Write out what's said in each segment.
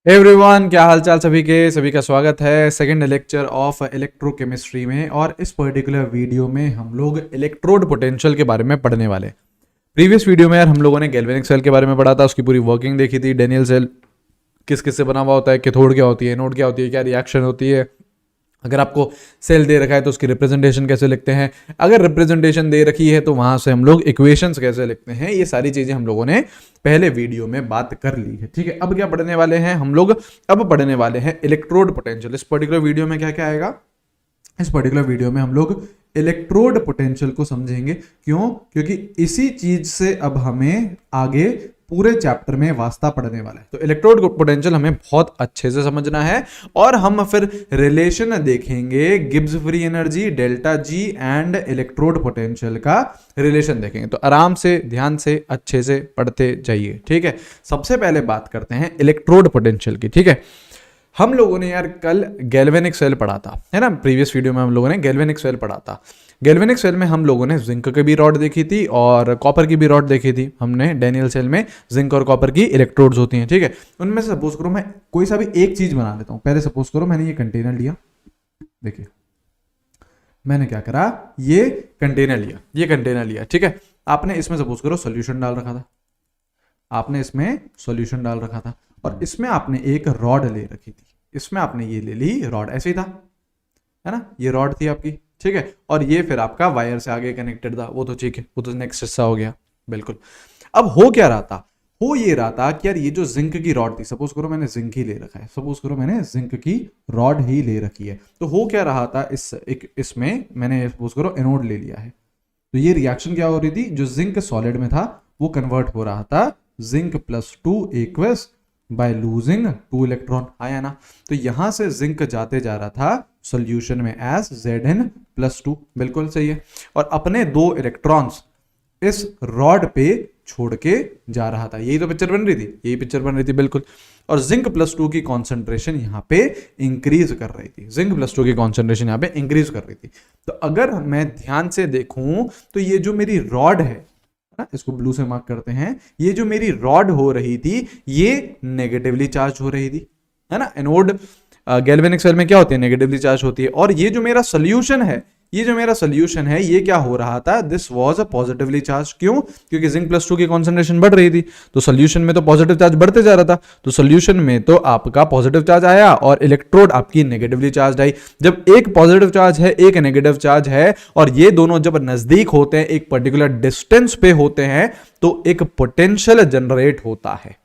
Everyone, क्या हाल चाल सभी का स्वागत है सेकंड लेक्चर ऑफ इलेक्ट्रोकेमिस्ट्री में। और इस पर्टिकुलर वीडियो में हम लोग इलेक्ट्रोड पोटेंशियल के बारे में पढ़ने वाले। प्रीवियस वीडियो में यार हम लोगों ने गैल्वेनिक सेल के बारे में पढ़ा था, उसकी पूरी वर्किंग देखी थी। डेनियल सेल किस किस से बना हुआ होता है, कैथोड क्या होती है, एनोड क्या होती है, क्या रिएक्शन होती है, अगर आपको सेल दे रखा है तो उसकी रिप्रेजेंटेशन कैसे लिखते हैं, अगर रिप्रेजेंटेशन दे रखी है तो वहां से हम लोग इक्वेशंस कैसे लिखते हैं, ये सारी चीजें हम लोगों ने पहले वीडियो में बात कर ली है। ठीक है, अब क्या पढ़ने वाले हैं हम लोग? अब पढ़ने वाले हैं इलेक्ट्रोड पोटेंशियल। इस पर्टिकुलर वीडियो में क्या क्या आएगा? इस पर्टिकुलर वीडियो में हम लोग इलेक्ट्रोड पोटेंशियल को समझेंगे। क्यों? क्योंकि इसी चीज से अब हमें आगे पूरे चैप्टर में वास्ता पढ़ने वाला है। तो इलेक्ट्रोड पोटेंशियल हमें बहुत अच्छे से समझना है और हम फिर रिलेशन देखेंगे Gibbs free energy, delta G and electrode potential का रिलेशन देखेंगे। तो आराम से, ध्यान से, अच्छे से पढ़ते जाइए। ठीक है, सबसे पहले बात करते हैं इलेक्ट्रोड पोटेंशियल की। ठीक है, हम लोगों ने यार कल गैल्वेनिक सेल पढ़ा था, है ना। प्रीवियस वीडियो में हम लोगों ने गैल्वेनिक सेल पढ़ा था। गैल्वेनिक सेल में हम लोगों ने जिंक की भी रॉड देखी थी और कॉपर की भी रॉड देखी थी। हमने डेनियल सेल में जिंक और कॉपर की इलेक्ट्रोड्स होती हैं। ठीक है, उनमें से सपोज करो मैं कोई सा भी एक चीज बना लेता हूं। पहले सपोज करो मैंने ये कंटेनर लिया, देखिए मैंने क्या करा, ये कंटेनर लिया। ठीक है, आपने इसमें सपोज करो सोल्यूशन डाल रखा था, आपने इसमें सॉल्यूशन डाल रखा था और इसमें आपने एक रॉड ले रखी थी। इसमें आपने ये ले ली रॉड, ऐसे ही था, है ना। ये रॉड थी आपकी, ठीक है, और ये फिर आपका वायर से आगे कनेक्टेड था। वो तो ठीक है, वो तो नेक्स्ट हिस्सा हो गया, बिल्कुल। अब हो क्या रहा था? हो ये रहा था कि यार ये जो जिंक की रॉड थी, सपोज करो मैंने जिंक ही ले रखा है, सपोज करो मैंने जिंक की रॉड ही ले रखी है, तो हो क्या रहा था, इसमें मैंने सपोज करो एनोड ले लिया है। तो ये रिएक्शन क्या हो रही थी, जो जिंक सॉलिड में था वो कन्वर्ट हो रहा था zinc plus two aqueous by losing 2 electron, आया ना। तो यहां से जिंक जाते जा रहा था सॉल्यूशन में एज Zn प्लस टू, बिल्कुल सही है। और अपने 2 इलेक्ट्रॉन्स इस रॉड पे छोड़ के जा रहा था। यही तो पिक्चर बन रही थी, यही पिक्चर बन रही थी, बिल्कुल। और जिंक प्लस टू की कॉन्सेंट्रेशन यहां पे इंक्रीज कर रही थी, जिंक प्लस टू की कॉन्सेंट्रेशन यहां पे इंक्रीज कर रही थी। तो अगर मैं ध्यान से देखूं तो ये जो मेरी रॉड है ना, इसको ब्लू से मार्क करते हैं, ये जो मेरी रॉड हो रही थी ये नेगेटिवली चार्ज हो रही थी, है ना। एनोड गैल्वेनिक सेल में क्या होती है, नेगेटिवली चार्ज होती है। और ये जो मेरा सोल्यूशन है, ये क्या हो रहा था, this was a positively charge. क्यों? क्योंकि जिंक प्लस टू की कॉन्सेंट्रेशन बढ़ रही थी, तो सोल्यूशन में तो पॉजिटिव चार्ज बढ़ते जा रहा था। तो सोल्यूशन में तो आपका पॉजिटिव चार्ज आया और इलेक्ट्रोड आपकी नेगेटिवली चार्ज आई। जब एक पॉजिटिव चार्ज है, एक नेगेटिव चार्ज है, और ये दोनों जब नजदीक होते हैं, एक पर्टिकुलर डिस्टेंस पे होते हैं, तो एक पोटेंशियल जनरेट होता है।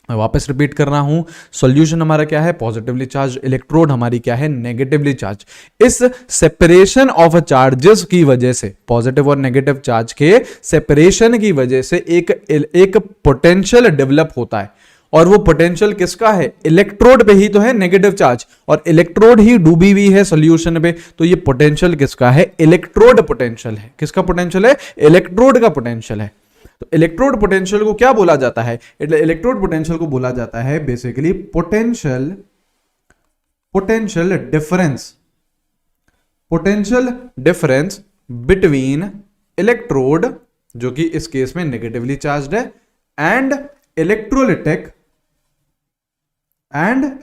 मैं वापस रिपीट कर रहा हूं, सॉल्यूशन हमारा क्या है, पॉजिटिवली चार्ज, इलेक्ट्रोड हमारी क्या है, नेगेटिवली चार्ज। इस सेपरेशन ऑफ चार्जेस की वजह से, पॉजिटिव और नेगेटिव चार्ज के सेपरेशन की वजह से एक पोटेंशियल डेवलप होता है। और वो पोटेंशियल किसका है, इलेक्ट्रोड पे ही तो है नेगेटिव चार्ज, और इलेक्ट्रोड ही डूबी हुई है सॉल्यूशन पे। तो ये पोटेंशियल किसका है, इलेक्ट्रोड पोटेंशियल है। किसका पोटेंशियल है, इलेक्ट्रोड का पोटेंशियल है। तो इलेक्ट्रोड पोटेंशियल को क्या बोला जाता है, इलेक्ट्रोड पोटेंशियल को बोला जाता है basically potential difference between electrode, जो कि इस केस में नेगेटिवली चार्ज्ड है, एंड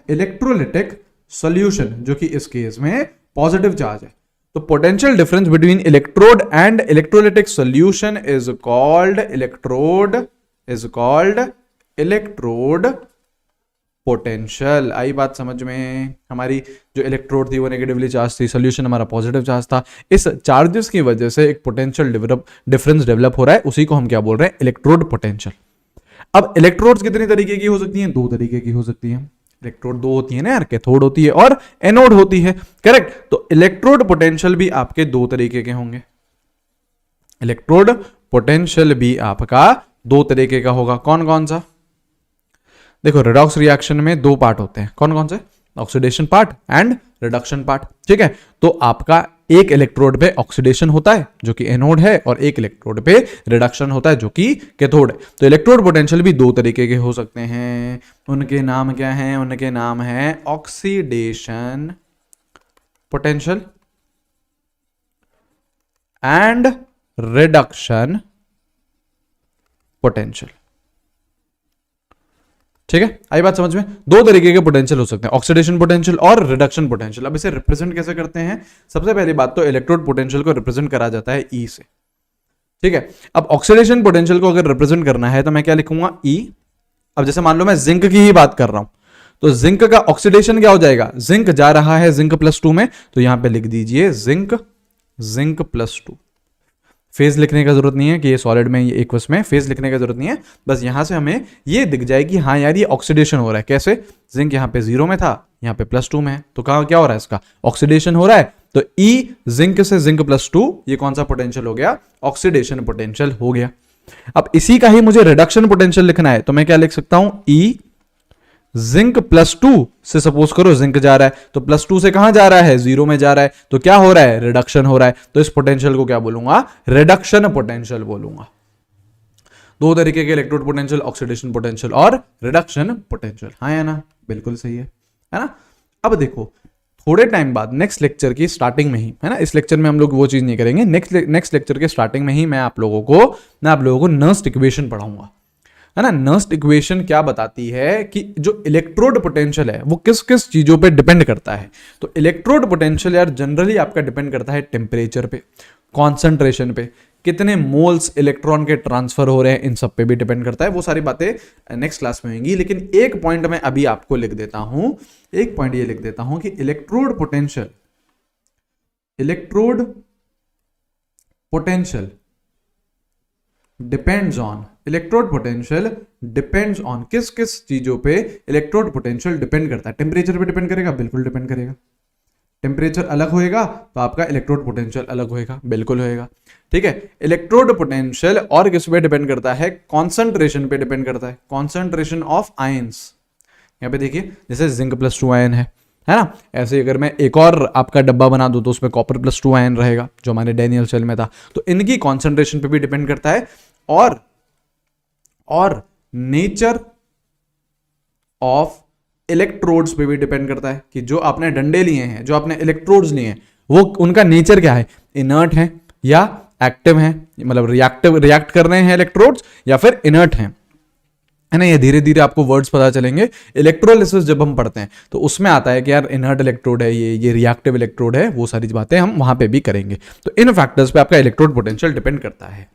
इलेक्ट्रोलिटिक सॉल्यूशन, जो कि इस केस में पॉजिटिव चार्ज है। तो potential difference between electrode and electrolytic solution is called electrode potential. आई बात समझ में? हमारी जो इलेक्ट्रोड थी वो नेगेटिवली चार्ज थी, सॉल्यूशन हमारा पॉजिटिव चार्ज था। इस चार्जेस की वजह से एक पोटेंशियल डिफरेंस डेवलप हो रहा है, उसी को हम क्या बोल रहे हैं, इलेक्ट्रोड पोटेंशियल। अब इलेक्ट्रोड्स कितनी तरीके की हो सकती हैं, 2 तरीके की हो सकती हैं। इलेक्ट्रोड 2 होती है ना यार, कैथोड होती है और एनोड होती है, करेक्ट। तो इलेक्ट्रोड पोटेंशियल भी आपके 2 तरीके के होंगे। इलेक्ट्रोड पोटेंशियल भी आपका 2 तरीके का होगा। कौन कौन सा? देखो, रिडॉक्स रिएक्शन में 2 पार्ट होते हैं। कौन कौन से? Oxidation part and reduction part. ठीक है, तो आपका एक इलेक्ट्रोड पे ऑक्सीडेशन होता है जो कि एनोड है, और एक इलेक्ट्रोड पे रिडक्शन होता है जो कि कैथोड है। तो इलेक्ट्रोड पोटेंशियल भी 2 तरीके के हो सकते हैं। उनके नाम क्या हैं? उनके नाम है oxidation potential and reduction potential. ठीक है, आई बात समझ में? दो तरीके के पोटेंशियल हो सकते हैं, ऑक्सीडेशन पोटेंशियल और रिडक्शन पोटेंशियल। अब इसे रिप्रेजेंट कैसे करते हैं? सबसे पहली बात तो इलेक्ट्रोड पोटेंशियल को रिप्रेजेंट करा जाता है ई से, ठीक है। अब ऑक्सीडेशन पोटेंशियल को अगर रिप्रेजेंट करना है तो मैं क्या लिखूंगा? ई। अब जैसे मान लो मैं जिंक की ही बात कर रहा हूं, तो जिंक का ऑक्सीडेशन क्या हो जाएगा? जिंक जा रहा है जिंक +2 में, तो यहां पे लिख दीजिए जिंक +2। फेज लिखने का जरूरत नहीं है कि ये सॉलिड में, ये एक्वस में, फेज लिखने का जरूरत नहीं है। बस यहां से हमें ये दिख जाए कि हाँ यार ये ऑक्सीडेशन हो रहा है। कैसे? जिंक यहाँ पे 0 में था, यहाँ पे +2 में है, तो कहाँ क्या हो रहा है? इसका ऑक्सीडेशन हो रहा है। तो ई जिंक से जिंक +2, ये कौन सा पोटेंशियल हो गया? ऑक्सीडेशन पोटेंशियल हो गया। अब इसी का ही मुझे रिडक्शन पोटेंशियल लिखना है, तो मैं क्या लिख सकता हूं? ई जिंक +2 से, सपोज करो जिंक जा रहा है, तो +2 से कहां जा रहा है? 0 में जा रहा है, तो क्या हो रहा है? रिडक्शन हो रहा है। तो इस पोटेंशियल को क्या बोलूंगा? रिडक्शन पोटेंशियल बोलूंगा। दो तरीके के इलेक्ट्रोड पोटेंशियल, ऑक्सीडेशन पोटेंशियल और रिडक्शन पोटेंशियल। हाँ या ना? बिल्कुल सही है ना? अब देखो थोड़े टाइम बाद नेक्स्ट लेक्चर की स्टार्टिंग में ही, है ना, इस लेक्चर में हम लोग वो चीज नहीं करेंगे, नेक्स्ट लेक्चर के स्टार्टिंग में ही मैं आप लोगों को नर्स्ट इक्वेशन पढ़ाऊंगा, है ना। नर्स्ट इक्वेशन क्या बताती है कि जो इलेक्ट्रोड पोटेंशियल है वो किस किस चीजों पे डिपेंड करता है। तो इलेक्ट्रोड पोटेंशियल यार जनरली आपका डिपेंड करता है टेम्परेचर पे, कॉन्सेंट्रेशन पे, कितने मोल्स इलेक्ट्रॉन के ट्रांसफर हो रहे हैं, इन सब पे भी डिपेंड करता है। वो सारी बातें नेक्स्ट क्लास में होंगी, लेकिन एक पॉइंट मैं अभी आपको लिख देता हूं, एक पॉइंट ये लिख देता हूं कि electrode potential depends on, electrode potential depends on किस किस चीजों पे इलेक्ट्रोड पोटेंशियल डिपेंड करता है? टेम्परेचर पे डिपेंड करेगा, बिल्कुल डिपेंड करेगा। टेम्परेचर अलग होएगा तो आपका इलेक्ट्रोड पोटेंशियल अलग होएगा, बिल्कुल होएगा, ठीक है। इलेक्ट्रोड पोटेंशियल और किस पे डिपेंड करता है? कॉन्सेंट्रेशन पे डिपेंड करता है, कॉन्सेंट्रेशन ऑफ आयंस। यहां पे देखिए जैसे जिंक +2 आयन है ना, ऐसे अगर मैं एक और आपका डब्बा बना दूं तो उसमें कॉपर +2 आयन रहेगा जो हमारे डैनियल शेल में था। तो इनकी कॉन्सेंट्रेशन पे भी डिपेंड करता है, और नेचर ऑफ इलेक्ट्रोड्स पे भी डिपेंड करता है कि जो आपने डंडे लिए हैं, जो आपने इलेक्ट्रोड्स लिए हैं, वो उनका नेचर क्या है? इनर्ट है या एक्टिव है, मतलब रिएक्ट कर रहे हैं इलेक्ट्रोड्स, या फिर इनर्ट हैं, है ना। ये धीरे धीरे आपको वर्ड्स पता चलेंगे। इलेक्ट्रोलिसिस जब हम पढ़ते हैं तो उसमें आता है कि यार इनर्ट इलेक्ट्रोड है, ये रिएक्टिव इलेक्ट्रोड है, वो सारी बातें हम वहां पे भी करेंगे। तो इन फैक्टर्स पे आपका इलेक्ट्रोड पोटेंशियल डिपेंड करता है,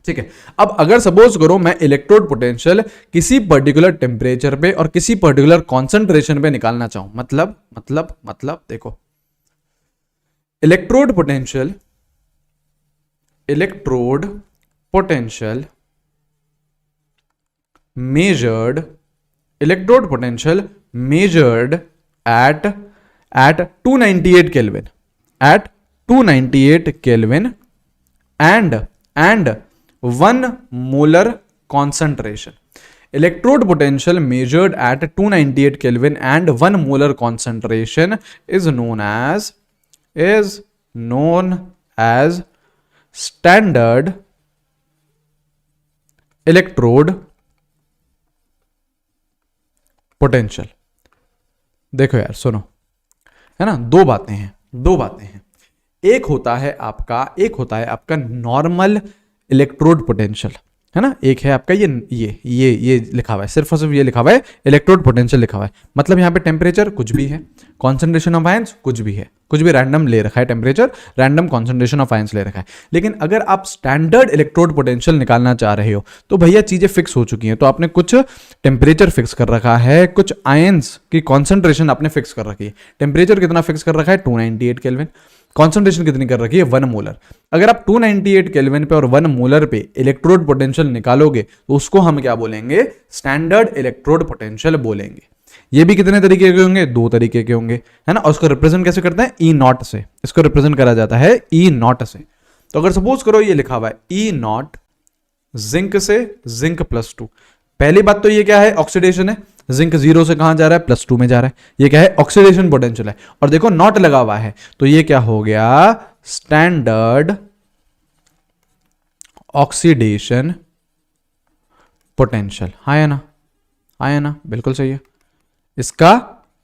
ठीक है। अब अगर सपोज करो मैं इलेक्ट्रोड पोटेंशियल किसी पर्टिकुलर टेम्परेचर पे और किसी पर्टिकुलर कॉन्सेंट्रेशन पे निकालना चाहूं, मतलब देखो electrode potential measured at 298 Kelvin, and 1 molar concentration. Electrode potential measured at 298 Kelvin and 1 molar concentration is known as standard electrode potential. देखो यार सुनो, है ना, दो बातें हैं। एक होता है आपका नॉर्मल इलेक्ट्रोड पोटेंशियल, है ना। एक है आपका ये लिखा हुआ है, सिर्फ और सिर्फ ये लिखा हुआ है इलेक्ट्रोड पोटेंशियल लिखा हुआ है। मतलब यहाँ पे टेम्परेचर कुछ भी है, कॉन्सेंट्रेशन ऑफ आयंस कुछ भी है, कुछ भी रैंडम ले रखा है, temperature random, concentration of ions ले रखा है। लेकिन अगर आप स्टैंडर्ड इलेक्ट्रोड पोटेंशियल निकालना चाह रहे हो तो भैया चीजें फिक्स हो चुकी हैं। तो आपने कुछ टेम्परेचर फिक्स कर रखा है, कुछ आयंस की कॉन्सेंट्रेशन आपने फिक्स कर रखी है। टेम्परेचर कितना फिक्स कर रखा है? 298 केल्विन। कॉन्सेंट्रेशन कितनी कर रखी है? 1 मोलर। अगर आप 298 केल्विन पे और 1 मोलर पे इलेक्ट्रोड पोटेंशियल निकालोगे तो उसको हम क्या बोलेंगे? स्टैंडर्ड इलेक्ट्रोड पोटेंशियल बोलेंगे। ये भी कितने तरीके के होंगे? 2 तरीके के होंगे, है ना। और उसको रिप्रेजेंट कैसे करते हैं? E0 से। इसको रिप्रेजेंट करा जाता है E0 से। तो अगर सपोज करो ये लिखा हुआ है E0 जिंक से जिंक +2। पहली बात तो ये क्या है? ऑक्सीडेशन है। जिंक 0 से कहां जा रहा है? +2 में जा रहा है। ये क्या है? ऑक्सीडेशन पोटेंशियल है। और देखो नॉट लगा हुआ है, तो ये क्या हो गया? Standard oxidation potential. हाँ या ना? बिल्कुल सही है। इसका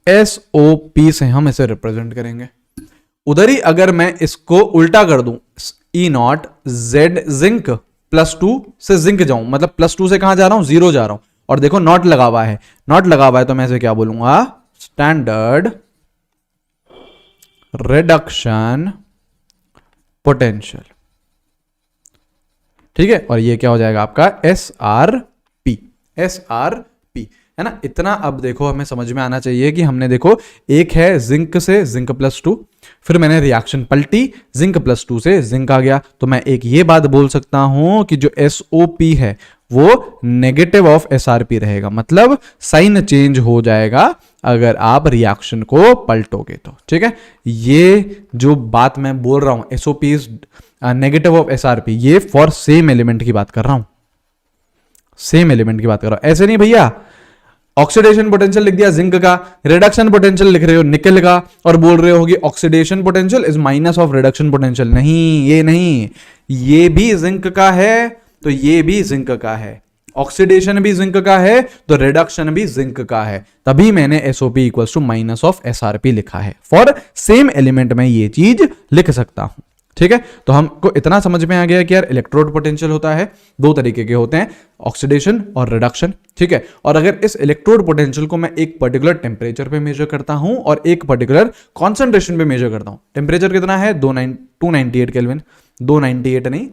SOP से हम इसे रिप्रेजेंट करेंगे। उधर ही अगर मैं इसको उल्टा कर दूं, E0 Z जिंक +2 से जिंक जाऊं, मतलब +2 से कहां जा रहा हूं? 0 जा रहा हूं, और देखो नॉट लगा हुआ है, नॉट लगा हुआ है तो मैं इसे क्या बोलूंगा, स्टैंडर्ड रिडक्शन पोटेंशियल। ठीक है, और ये क्या हो जाएगा आपका SRP, SRP है ना। इतना अब देखो हमें समझ में आना चाहिए कि हमने देखो एक है जिंक से जिंक +2, फिर मैंने रिएक्शन पलटी, जिंक +2 से जिंक आ गया, तो मैं एक ये बात बोल सकता हूं कि जो SOP है वो नेगेटिव ऑफ SRP रहेगा, मतलब साइन चेंज हो जाएगा अगर आप रिएक्शन को पलटोगे तो। ठीक है, ये जो बात मैं बोल रहा हूं SOP is negative of SRP, ये फॉर सेम एलिमेंट की बात कर रहा हूं, सेम एलिमेंट की बात कर रहा हूं। ऐसे नहीं भैया ऑक्सीडेशन पोटेंशियल लिख दिया जिंक का, रिडक्शन पोटेंशियल लिख रहे हो निकल का, और बोल रहे हो कि oxidation potential is minus of reduction potential. नहीं, ये नहीं, ये भी जिंक का है तो ये भी जिंक का है, ऑक्सीडेशन भी जिंक का है तो रिडक्शन भी जिंक का है, तभी मैंने SOP equals to minus of SRP लिखा है। फॉर सेम एलिमेंट में ये चीज लिख सकता हूं। ठीक है, तो हमको इतना समझ में आ गया कि यार इलेक्ट्रोड पोटेंशियल होता है, दो तरीके के होते हैं, ऑक्सीडेशन और रिडक्शन। ठीक है, और अगर इस इलेक्ट्रोड पोटेंशियल को मैं एक पर्टिकुलर टेम्परेचर पे मेजर करता हूं और एक पर्टिकुलर कॉन्सेंट्रेशन पे मेजर करता हूं, टेम्परेचर कितना है 298 केल्विन, 298 नहीं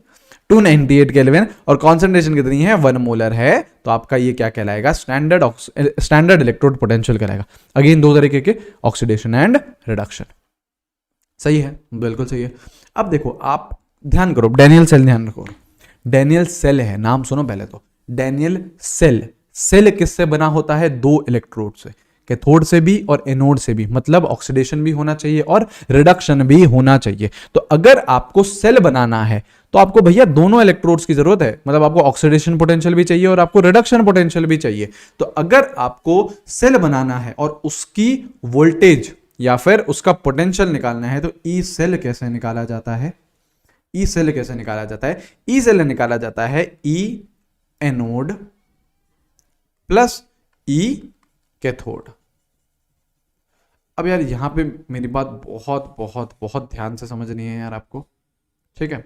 298 केल्विन, और कॉन्सेंट्रेशन कितनी है 1 मोलर है, तो आपका ये क्या कहलाएगा, स्टैंडर्ड इलेक्ट्रोड पोटेंशियल कहलाएगा। अगेन दो तरीके के, ऑक्सीडेशन एंड रिडक्शन। सही है, बिल्कुल सही है। अब देखो आप ध्यान करो, डैनियल सेल ध्यान रखो, डैनियल सेल है, नाम सुनो पहले तो, डैनियल सेल, सेल किससे बना होता है, दो इलेक्ट्रोड से, कैथोड से भी और एनोड से भी, मतलब ऑक्सीडेशन भी होना चाहिए और रिडक्शन भी होना चाहिए। तो अगर आपको सेल बनाना है तो आपको भैया दोनों इलेक्ट्रोड्स की जरूरत है, मतलब आपको ऑक्सीडेशन पोटेंशियल भी चाहिए और आपको रिडक्शन पोटेंशियल भी चाहिए। तो अगर आपको सेल बनाना है और उसकी वोल्टेज या फिर उसका पोटेंशियल निकालना है, तो ई सेल कैसे निकाला जाता है, ई सेल कैसे निकाला जाता है, ई सेल निकाला जाता है ई एनोड प्लस ई कैथोड। अब यार यहां पे मेरी बात बहुत बहुत बहुत ध्यान से समझनी है यार आपको, ठीक है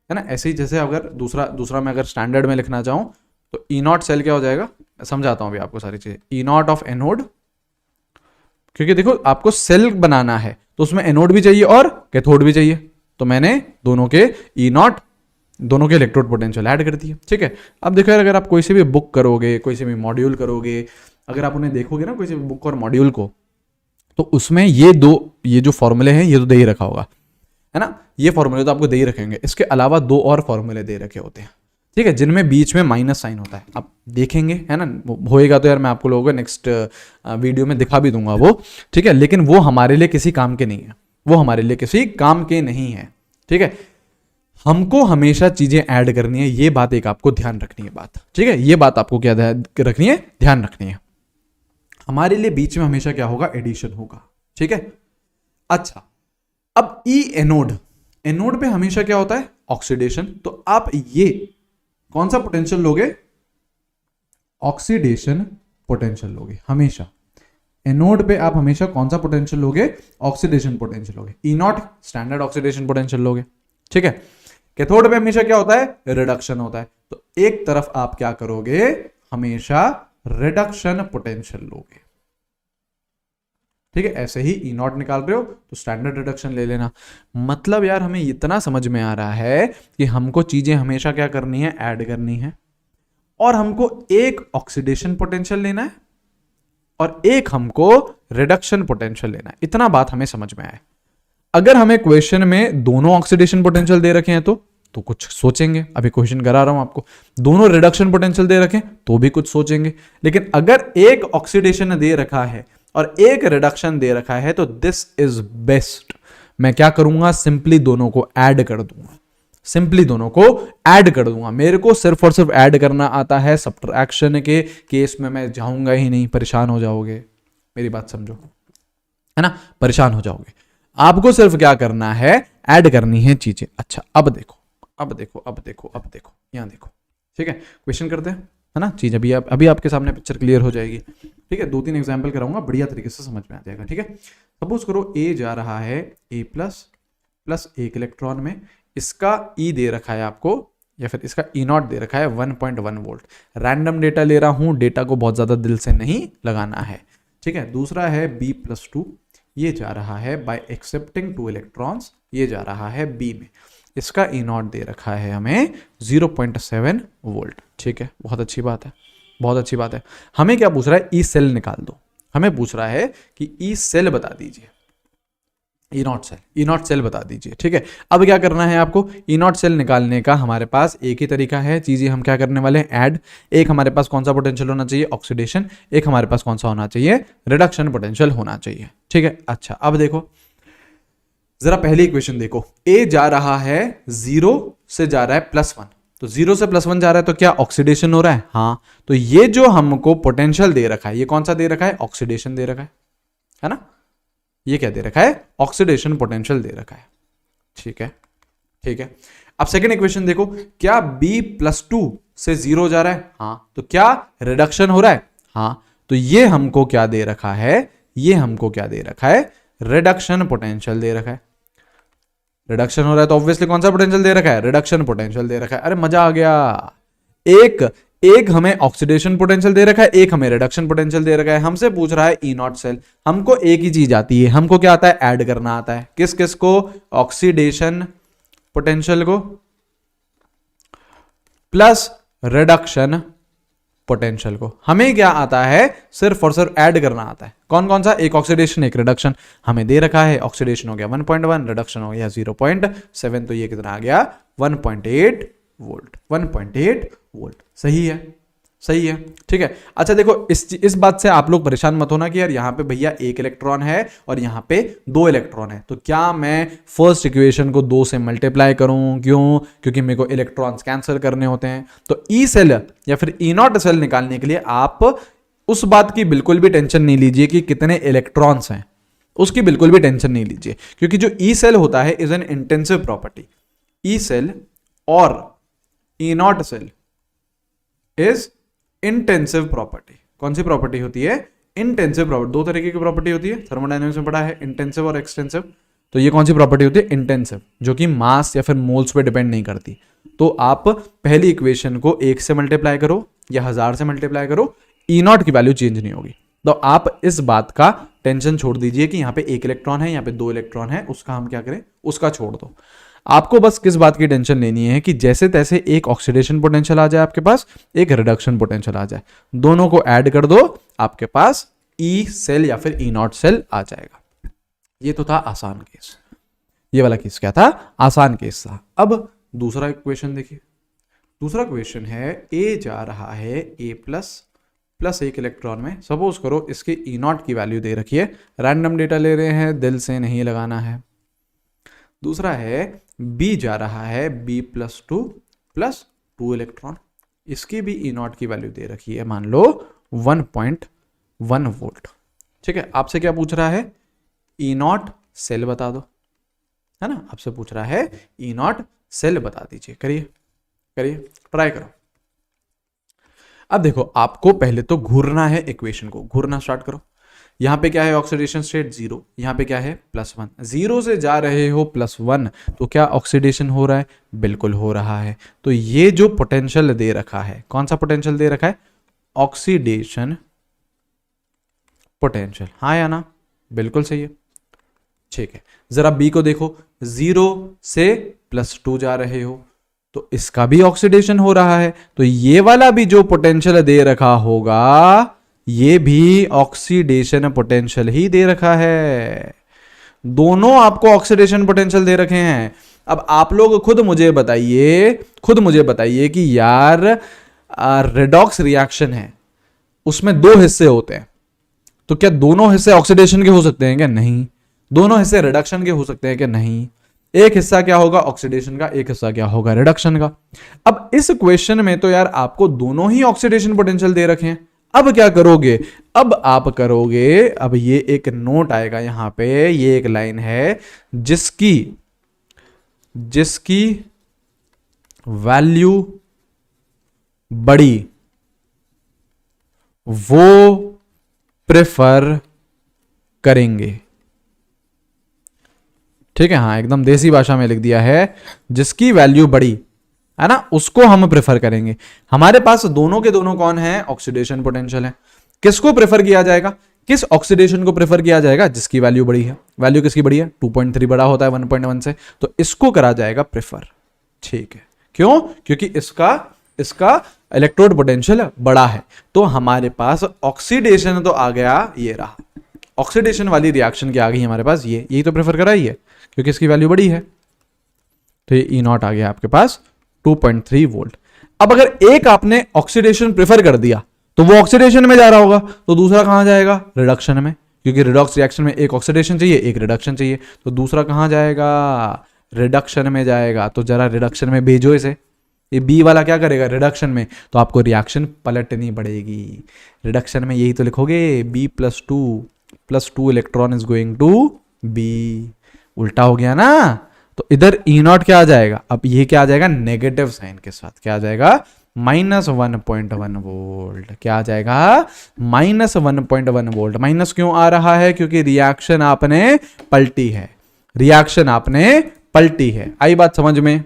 ना। ऐसे ही जैसे अगर दूसरा मैं अगर स्टैंडर्ड में लिखना चाहूं तो ई नॉट सेल क्या हो जाएगा, समझाता हूं अभी आपको सारी चीजें। ई नॉट ऑफ एनोड, क्योंकि देखो आपको सेल बनाना है तो उसमें एनोड भी चाहिए और कैथोड भी चाहिए, तो मैंने दोनों के ई नॉट, दोनों के इलेक्ट्रोड पोटेंशियल ऐड कर दिए। ठीक है, अब देखो यार अगर आप कोई से भी बुक करोगे, कोई से भी मॉड्यूल करोगे, अगर आप उन्हें देखोगे ना कोई से भी बुक और मॉड्यूल को, तो उसमें ये जो फॉर्मूले हैं ये तो दे ही रखा होगा, है ना, ये फॉर्मूले तो आपको दे ही रखेंगे। इसके अलावा दो और फॉर्मूले दे रखे होते हैं, ठीक है, जिनमें बीच में माइनस साइन होता है, आप देखेंगे, है ना, होएगा तो यार मैं आपको लोगों को नेक्स्ट वीडियो में दिखा भी दूंगा वो, ठीक है, लेकिन वो हमारे लिए किसी काम के नहीं है, वो हमारे लिए किसी काम के नहीं है। ठीक है, हमको हमेशा चीजें ऐड करनी है, ये बात एक आपको ध्यान रखनी है बात, ठीक है, ये बात आपको क्या रखनी है, ध्यान रखनी है। हमारे लिए बीच में हमेशा क्या होगा, एडिशन होगा। ठीक है, अच्छा अब ई एनोड, एनोड पे हमेशा क्या होता है, ऑक्सीडेशन, तो आप ये कौन सा पोटेंशियल लोगे, ऑक्सीडेशन पोटेंशियल लोगे हमेशा। एनोड पे आप हमेशा कौन सा पोटेंशियल लोगे, ऑक्सीडेशन पोटेंशियल लोगे। ई नॉट स्टैंडर्ड ऑक्सीडेशन पोटेंशियल लोगे। ठीक है, कैथोड पे हमेशा क्या होता है, रिडक्शन होता है, तो एक तरफ आप क्या करोगे, हमेशा रिडक्शन पोटेंशियल लोगे। ठीक है, ऐसे ही ई नॉट निकाल रहे हो तो स्टैंडर्ड रिडक्शन ले लेना। मतलब यार हमें इतना समझ में आ रहा है कि हमको चीजें हमेशा क्या करनी है, ऐड करनी है, और हमको एक ऑक्सीडेशन पोटेंशियल लेना है और एक हमको रिडक्शन पोटेंशियल लेना है। इतना बात हमें समझ में आए। अगर हमें क्वेश्चन में दोनों ऑक्सीडेशन पोटेंशियल दे रखे हैं तो कुछ सोचेंगे, अभी क्वेश्चन करा रहा हूं आपको, दोनों रिडक्शन पोटेंशियल दे रखे तो भी कुछ सोचेंगे, लेकिन अगर एक ऑक्सीडेशन दे रखा है और एक रिडक्शन दे रखा है तो दिस इज बेस्ट। मैं क्या करूंगा, सिंपली दोनों को ऐड कर दूंगा, सिंपली दोनों को ऐड कर दूंगा। मेरे को सिर्फ और सिर्फ ऐड करना आता है, सब्ट्रैक्शन के केस में मैं जाऊंगा ही नहीं, परेशान हो जाओगे, मेरी बात समझो, है ना, परेशान हो जाओगे। आपको सिर्फ क्या करना है, ऐड करनी है चीजें। अच्छा अब देखो, अब देखो, अब देखो, अब देखो, यहां देखो, ठीक है, क्वेश्चन करते हैं, है ना, चीज अभी आपके सामने पिक्चर क्लियर हो जाएगी। ठीक है, 2-3 एग्जांपल कराऊंगा, बढ़िया तरीके से समझ में आ जाएगा। ठीक है, सपोज करो ए जा रहा है A+ एक इलेक्ट्रॉन में, इसका ई दे रखा है आपको, या फिर इसका ई नॉट दे रखा है 1.1 वोल्ट। रैंडम डेटा ले रहा हूं, डेटा को बहुत ज़्यादा दिल से नहीं लगाना है, ठीक है। दूसरा है B+2, ये जा रहा है बाय एक्सेप्टिंग 2 इलेक्ट्रॉन्स, ये जा रहा है B में। इसका ई नॉट दे रखा है हमें 0.7 वोल्ट, ठीक है। बहुत अच्छी बात है, बहुत अच्छी बात है। हमें क्या पूछ रहा है, ई सेल निकाल दो। हमें पूछ रहा है कि ई सेल बता दीजिए, ई नॉट सेल बता दीजिए, ठीक है। अब क्या करना है आपको, ई नॉट सेल निकालने का हमारे पास एक ही तरीका है। चीजें हम क्या करने वाले हैं, ऐड। एक हमारे पास कौन सा पोटेंशियल होना चाहिए, ऑक्सीडेशन। एक हमारे पास कौन सा होना चाहिए, रिडक्शन पोटेंशियल होना चाहिए, ठीक है। अच्छा, अब देखो जरा पहली इक्वेशन देखो, ए जा रहा है 0 से जा रहा है +1, तो 0 से +1 जा रहा है तो क्या ऑक्सीडेशन हो रहा है, हाँ। तो ये जो हमको पोटेंशियल दे रखा है, ये कौन सा दे रखा है, ऑक्सीडेशन दे रखा है ना। ये क्या दे रखा है, ऑक्सीडेशन पोटेंशियल दे रखा है, ठीक है, ठीक है। अब सेकंड इक्वेशन देखो, क्या B+2 से 0 जा रहा है, हाँ। तो क्या रिडक्शन हो रहा है, हाँ। तो ये हमको क्या दे रखा है, ये हमको क्या दे रखा है, रिडक्शन पोटेंशियल दे रखा है। रिडक्शन हो रहा है तो ऑब्वियसली कौन सा पोटेंशियल दे रखा है, रिडक्शन पोटेंशियल दे रखा है। अरे मजा आ गया, एक हमें ऑक्सीडेशन पोटेंशियल दे रखा है, एक हमें रिडक्शन पोटेंशियल दे रखा है। हमसे पूछ रहा है ई नॉट सेल। हमको एक ही चीज आती है, हमको क्या आता है, ऐड करना आता है। किस किस को, ऑक्सीडेशन पोटेंशियल को प्लस रिडक्शन पोटेंशियल को। हमें क्या आता है, सिर्फ और सिर्फ ऐड करना आता है। कौन कौन सा, एक ऑक्सीडेशन एक रिडक्शन। हमें दे रखा है ऑक्सीडेशन हो गया 1.1, रिडक्शन हो गया 0.7, तो ये कितना आ गया 1.8 वोल्ट, 1.8 वोल्ट। सही है, सही है, ठीक है। अच्छा देखो, इस बात से आप लोग परेशान मत होना कि यार यहाँ पे भैया 1 इलेक्ट्रॉन है और यहाँ पे 2 इलेक्ट्रॉन है, तो क्या मैं फर्स्ट इक्वेशन को 2 से मल्टीप्लाई करूं, क्यों, क्योंकि मेरे को इलेक्ट्रॉन्स कैंसिल करने होते हैं। तो ई सेल या फिर ई नॉट सेल निकालने के लिए आप उस बात की बिल्कुल भी टेंशन नहीं लीजिए कि कितने इलेक्ट्रॉन्स हैं, उसकी बिल्कुल भी टेंशन नहीं लीजिए, क्योंकि जो ई सेल होता है is an intensive property. E cell और E not cell is intensive property. कौन सी प्रॉपर्टी होती है, इंटेंसिव प्रॉपर्टी। 2 तरीके की प्रॉपर्टी होती है, थर्मोडायनेमिक्स में पढ़ा है, इंटेंसिव और एक्सटेंसिव। तो ये कौन सी प्रॉपर्टी होती है, इंटेंसिव, जो कि मास या फिर मोल्स पे डिपेंड नहीं करती। तो आप पहली इक्वेशन को 1 से मल्टीप्लाई करो या 1000 से मल्टीप्लाई करो, ई नॉट की वैल्यू चेंज नहीं होगी। तो आप इस बात का टेंशन छोड़ दीजिए कि यहाँ पे 1 इलेक्ट्रॉन है, यहाँ पे 2 इलेक्ट्रॉन है, उसका हम क्या करें, उसका छोड़ दो। आपको बस किस बात की टेंशन लेनी है कि जैसे तैसे एक ऑक्सीडेशन पोटेंशियल आ जाए आपके पास, एक रिडक्शन पोटेंशियल आ जाए, दोनों को ऐड कर दो, आपके पास ई सेल या फिर ई नॉट सेल आ जाएगा। ये तो था आसान केस, ये वाला केस क्या था, आसान केस था। अब दूसरा इक्वेशन देखिए, दूसरा क्वेश्चन है ए जा रहा है A प्लस 1 इलेक्ट्रॉन में। सपोज करो इसके ई नॉट की वैल्यू दे रखी है, रैंडम डेटा ले रहे हैं, दिल से नहीं लगाना है। दूसरा है B जा रहा है B+2 प्लस 2 इलेक्ट्रॉन, इसकी भी ई नॉट की वैल्यू दे रखी है, मान लो 1.1 वोल्ट, ठीक है। आपसे क्या पूछ रहा है, ई नॉट सेल बता दो, है ना। आपसे पूछ रहा है ई नॉट सेल बता दीजिए, करिए करिए, ट्राई करो। अब देखो, आपको पहले तो घूरना है, इक्वेशन को घूरना स्टार्ट करो। यहां पे क्या है, ऑक्सीडेशन स्टेट 0, यहां पे क्या है +1। 0 से जा रहे हो +1, तो क्या ऑक्सीडेशन हो रहा है, बिल्कुल हो रहा है। तो ये जो पोटेंशियल दे रखा है, कौन सा पोटेंशियल दे रखा है, ऑक्सीडेशन पोटेंशियल, हाँ या ना, बिल्कुल सही है, ठीक है। जरा बी को देखो, 0 से +2 जा रहे हो, तो इसका भी ऑक्सीडेशन हो रहा है, तो ये वाला भी जो पोटेंशियल दे रखा होगा, ये भी ऑक्सीडेशन पोटेंशियल ही दे रखा है। दोनों आपको ऑक्सीडेशन पोटेंशियल दे रखे हैं। अब आप लोग खुद मुझे बताइए कि यार रेडॉक्स रिएक्शन है, उसमें 2 हिस्से होते हैं, तो क्या दोनों हिस्से ऑक्सीडेशन के हो सकते हैं क्या, नहीं। दोनों हिस्से रिडक्शन के हो सकते हैं क्या, नहीं। एक हिस्सा क्या होगा ऑक्सीडेशन का, एक हिस्सा क्या होगा रिडक्शन का। अब इस क्वेश्चन में तो यार आपको दोनों ही ऑक्सीडेशन पोटेंशियल दे रखे हैं। अब क्या करोगे, अब आप करोगे, अब ये एक नोट आएगा यहां पे, ये एक लाइन है जिसकी वैल्यू बड़ी वो प्रेफर करेंगे, ठीक है। हाँ, एकदम देसी भाषा में लिख दिया है, जिसकी वैल्यू बड़ी है ना, उसको हम प्रेफर करेंगे। हमारे पास दोनों के दोनों कौन है, ऑक्सीडेशन पोटेंशियल है। किसको प्रेफर किया जाएगा, किस ऑक्सीडेशन को प्रेफर किया जाएगा, जिसकी वैल्यू बड़ी है। वैल्यू किसकी बड़ी है, 2.3 बड़ा होता है 1.1 से, तो इसको करा जाएगा प्रेफर। ठीक है, क्यों, क्योंकि इसका इलेक्ट्रोड पोटेंशियल बड़ा है। तो हमारे पास ऑक्सीडेशन तो आ गया, ये रहा ऑक्सीडेशन वाली रिएक्शन क्या आ गई हमारे पास, ये यही तो प्रेफर करा ही है क्योंकि इसकी वैल्यू बड़ी है। तो ये E0 आ गया आपके पास 2.3 वोल्ट। अब अगर एक आपने ऑक्सीडेशन प्रेफर कर दिया तो वो ऑक्सीडेशन में जा रहा होगा, तो दूसरा कहां जाएगा, रिडक्शन में, क्योंकि रिडॉक्स रिएक्शन में एक ऑक्सीडेशन चाहिए एक रिडक्शन चाहिए, तो दूसरा कहां जाएगा, रिडक्शन में जाएगा। तो जरा रिडक्शन में भेजो इसे, ये बी वाला क्या करेगा, रिडक्शन में, तो आपको रिएक्शन पलटनी पड़ेगी। रिडक्शन में यही तो लिखोगे, B+2 electron is going to be, उल्टा हो गया ना। तो इधर E0 क्या आ जाएगा, अब ये क्या आ जाएगा, नेगेटिव साइन के साथ, क्या आ जाएगा, -1.1 वोल्ट। क्या आ जाएगा, -1.1 वोल्ट। माइनस क्यों आ रहा है, क्योंकि रिएक्शन आपने पलटी है, रिएक्शन आपने पलटी है। आई बात समझ में,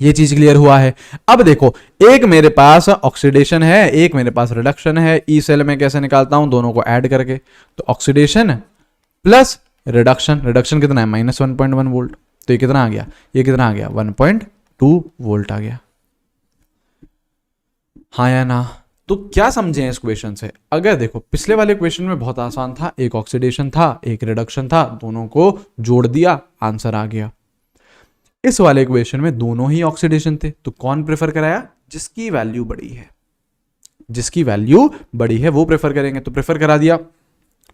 ये चीज क्लियर हुआ है। अब देखो, एक मेरे पास ऑक्सीडेशन है, एक मेरे पास रिडक्शन है। ई सेल में कैसे निकालता हूं, दोनों को ऐड करके, तो ऑक्सीडेशन प्लस रिडक्शन, रिडक्शन कितना है, -1.1 वोल्ट, तो ये कितना आ गया, ये कितना आ गया, 1.2 वोल्ट आ गया। हाँ या ना। तो क्या समझे इस क्वेश्चन से, अगर देखो पिछले वाले क्वेश्चन में बहुत आसान था, एक ऑक्सीडेशन था एक रिडक्शन था, दोनों को जोड़ दिया आंसर आ गया। इस वाले इक्वेशन में दोनों ही ऑक्सीडेशन थे, तो कौन प्रेफर कराया, जिसकी वैल्यू बड़ी है, जिसकी वैल्यू बड़ी है वो प्रेफर करेंगे। तो प्रेफर करा दिया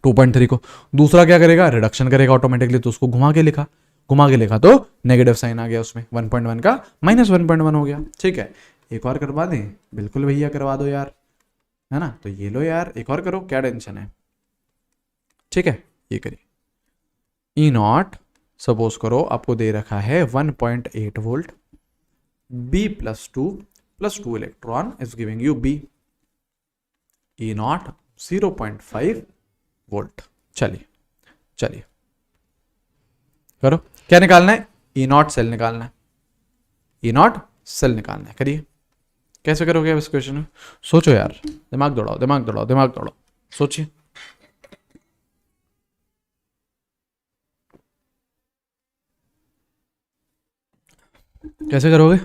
2.3 को, दूसरा क्या करेगा, रिडक्शन करेगा ऑटोमेटिकली, तो उसको घुमा के लिखा तो नेगेटिव साइन आ गया उसमें, 1.1 का -1.1 हो गया। ठीक है, एक और करवा दें, बिल्कुल भैया करवा दो यार, है ना, तो ये लो यार, एक और करो, क्या टेंशन है। ठीक है, ये करिए। E0 सपोज करो आपको दे रखा है 1.8 volt, B+2 electron is giving you B, E0 0.5 volt. चलिए करो, क्या निकालना है, E0 सेल निकालना है, E0 सेल निकालना है। करिए, कैसे करोगे इस क्वेश्चन में, सोचो यार, दिमाग दौड़ाओ, सोचिए। कैसे करोगे,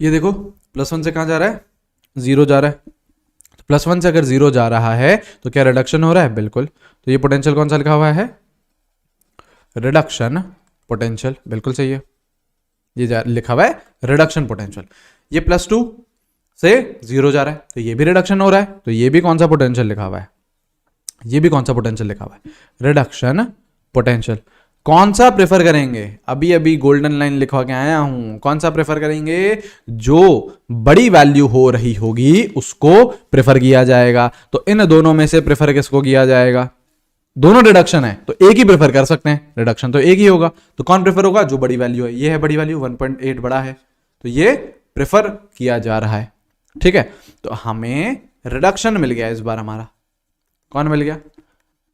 ये देखो +1 से कहां जा रहा है, 0 जा रहा है, तो +1 से अगर 0 जा रहा है तो क्या रिडक्शन हो रहा है, बिल्कुल। तो ये पोटेंशियल कौन सा लिखा हुआ है, रिडक्शन पोटेंशियल, बिल्कुल सही है, ये लिखा हुआ है रिडक्शन पोटेंशियल। ये +2 से 0 जा रहा है तो ये भी रिडक्शन हो रहा है, तो ये भी कौन सा पोटेंशियल लिखा हुआ है, ये भी कौन सा पोटेंशियल लिखा हुआ है, रिडक्शन पोटेंशियल। कौन सा प्रेफर करेंगे, अभी गोल्डन लाइन लिखवा के आया हूं, कौन सा प्रेफर करेंगे, जो बड़ी वैल्यू हो रही होगी उसको प्रेफर किया जाएगा। तो इन दोनों में से प्रेफर किसको किया जाएगा, दोनों रिडक्शन है तो एक ही प्रेफर कर सकते हैं, रिडक्शन तो एक ही होगा, तो कौन प्रेफर होगा, जो बड़ी वैल्यू है, ये है बड़ी वैल्यू 1.8 बड़ा है, तो ये प्रेफर किया जा रहा है। ठीक है, तो हमें रिडक्शन मिल गया इस बार, हमारा कौन मिल गया,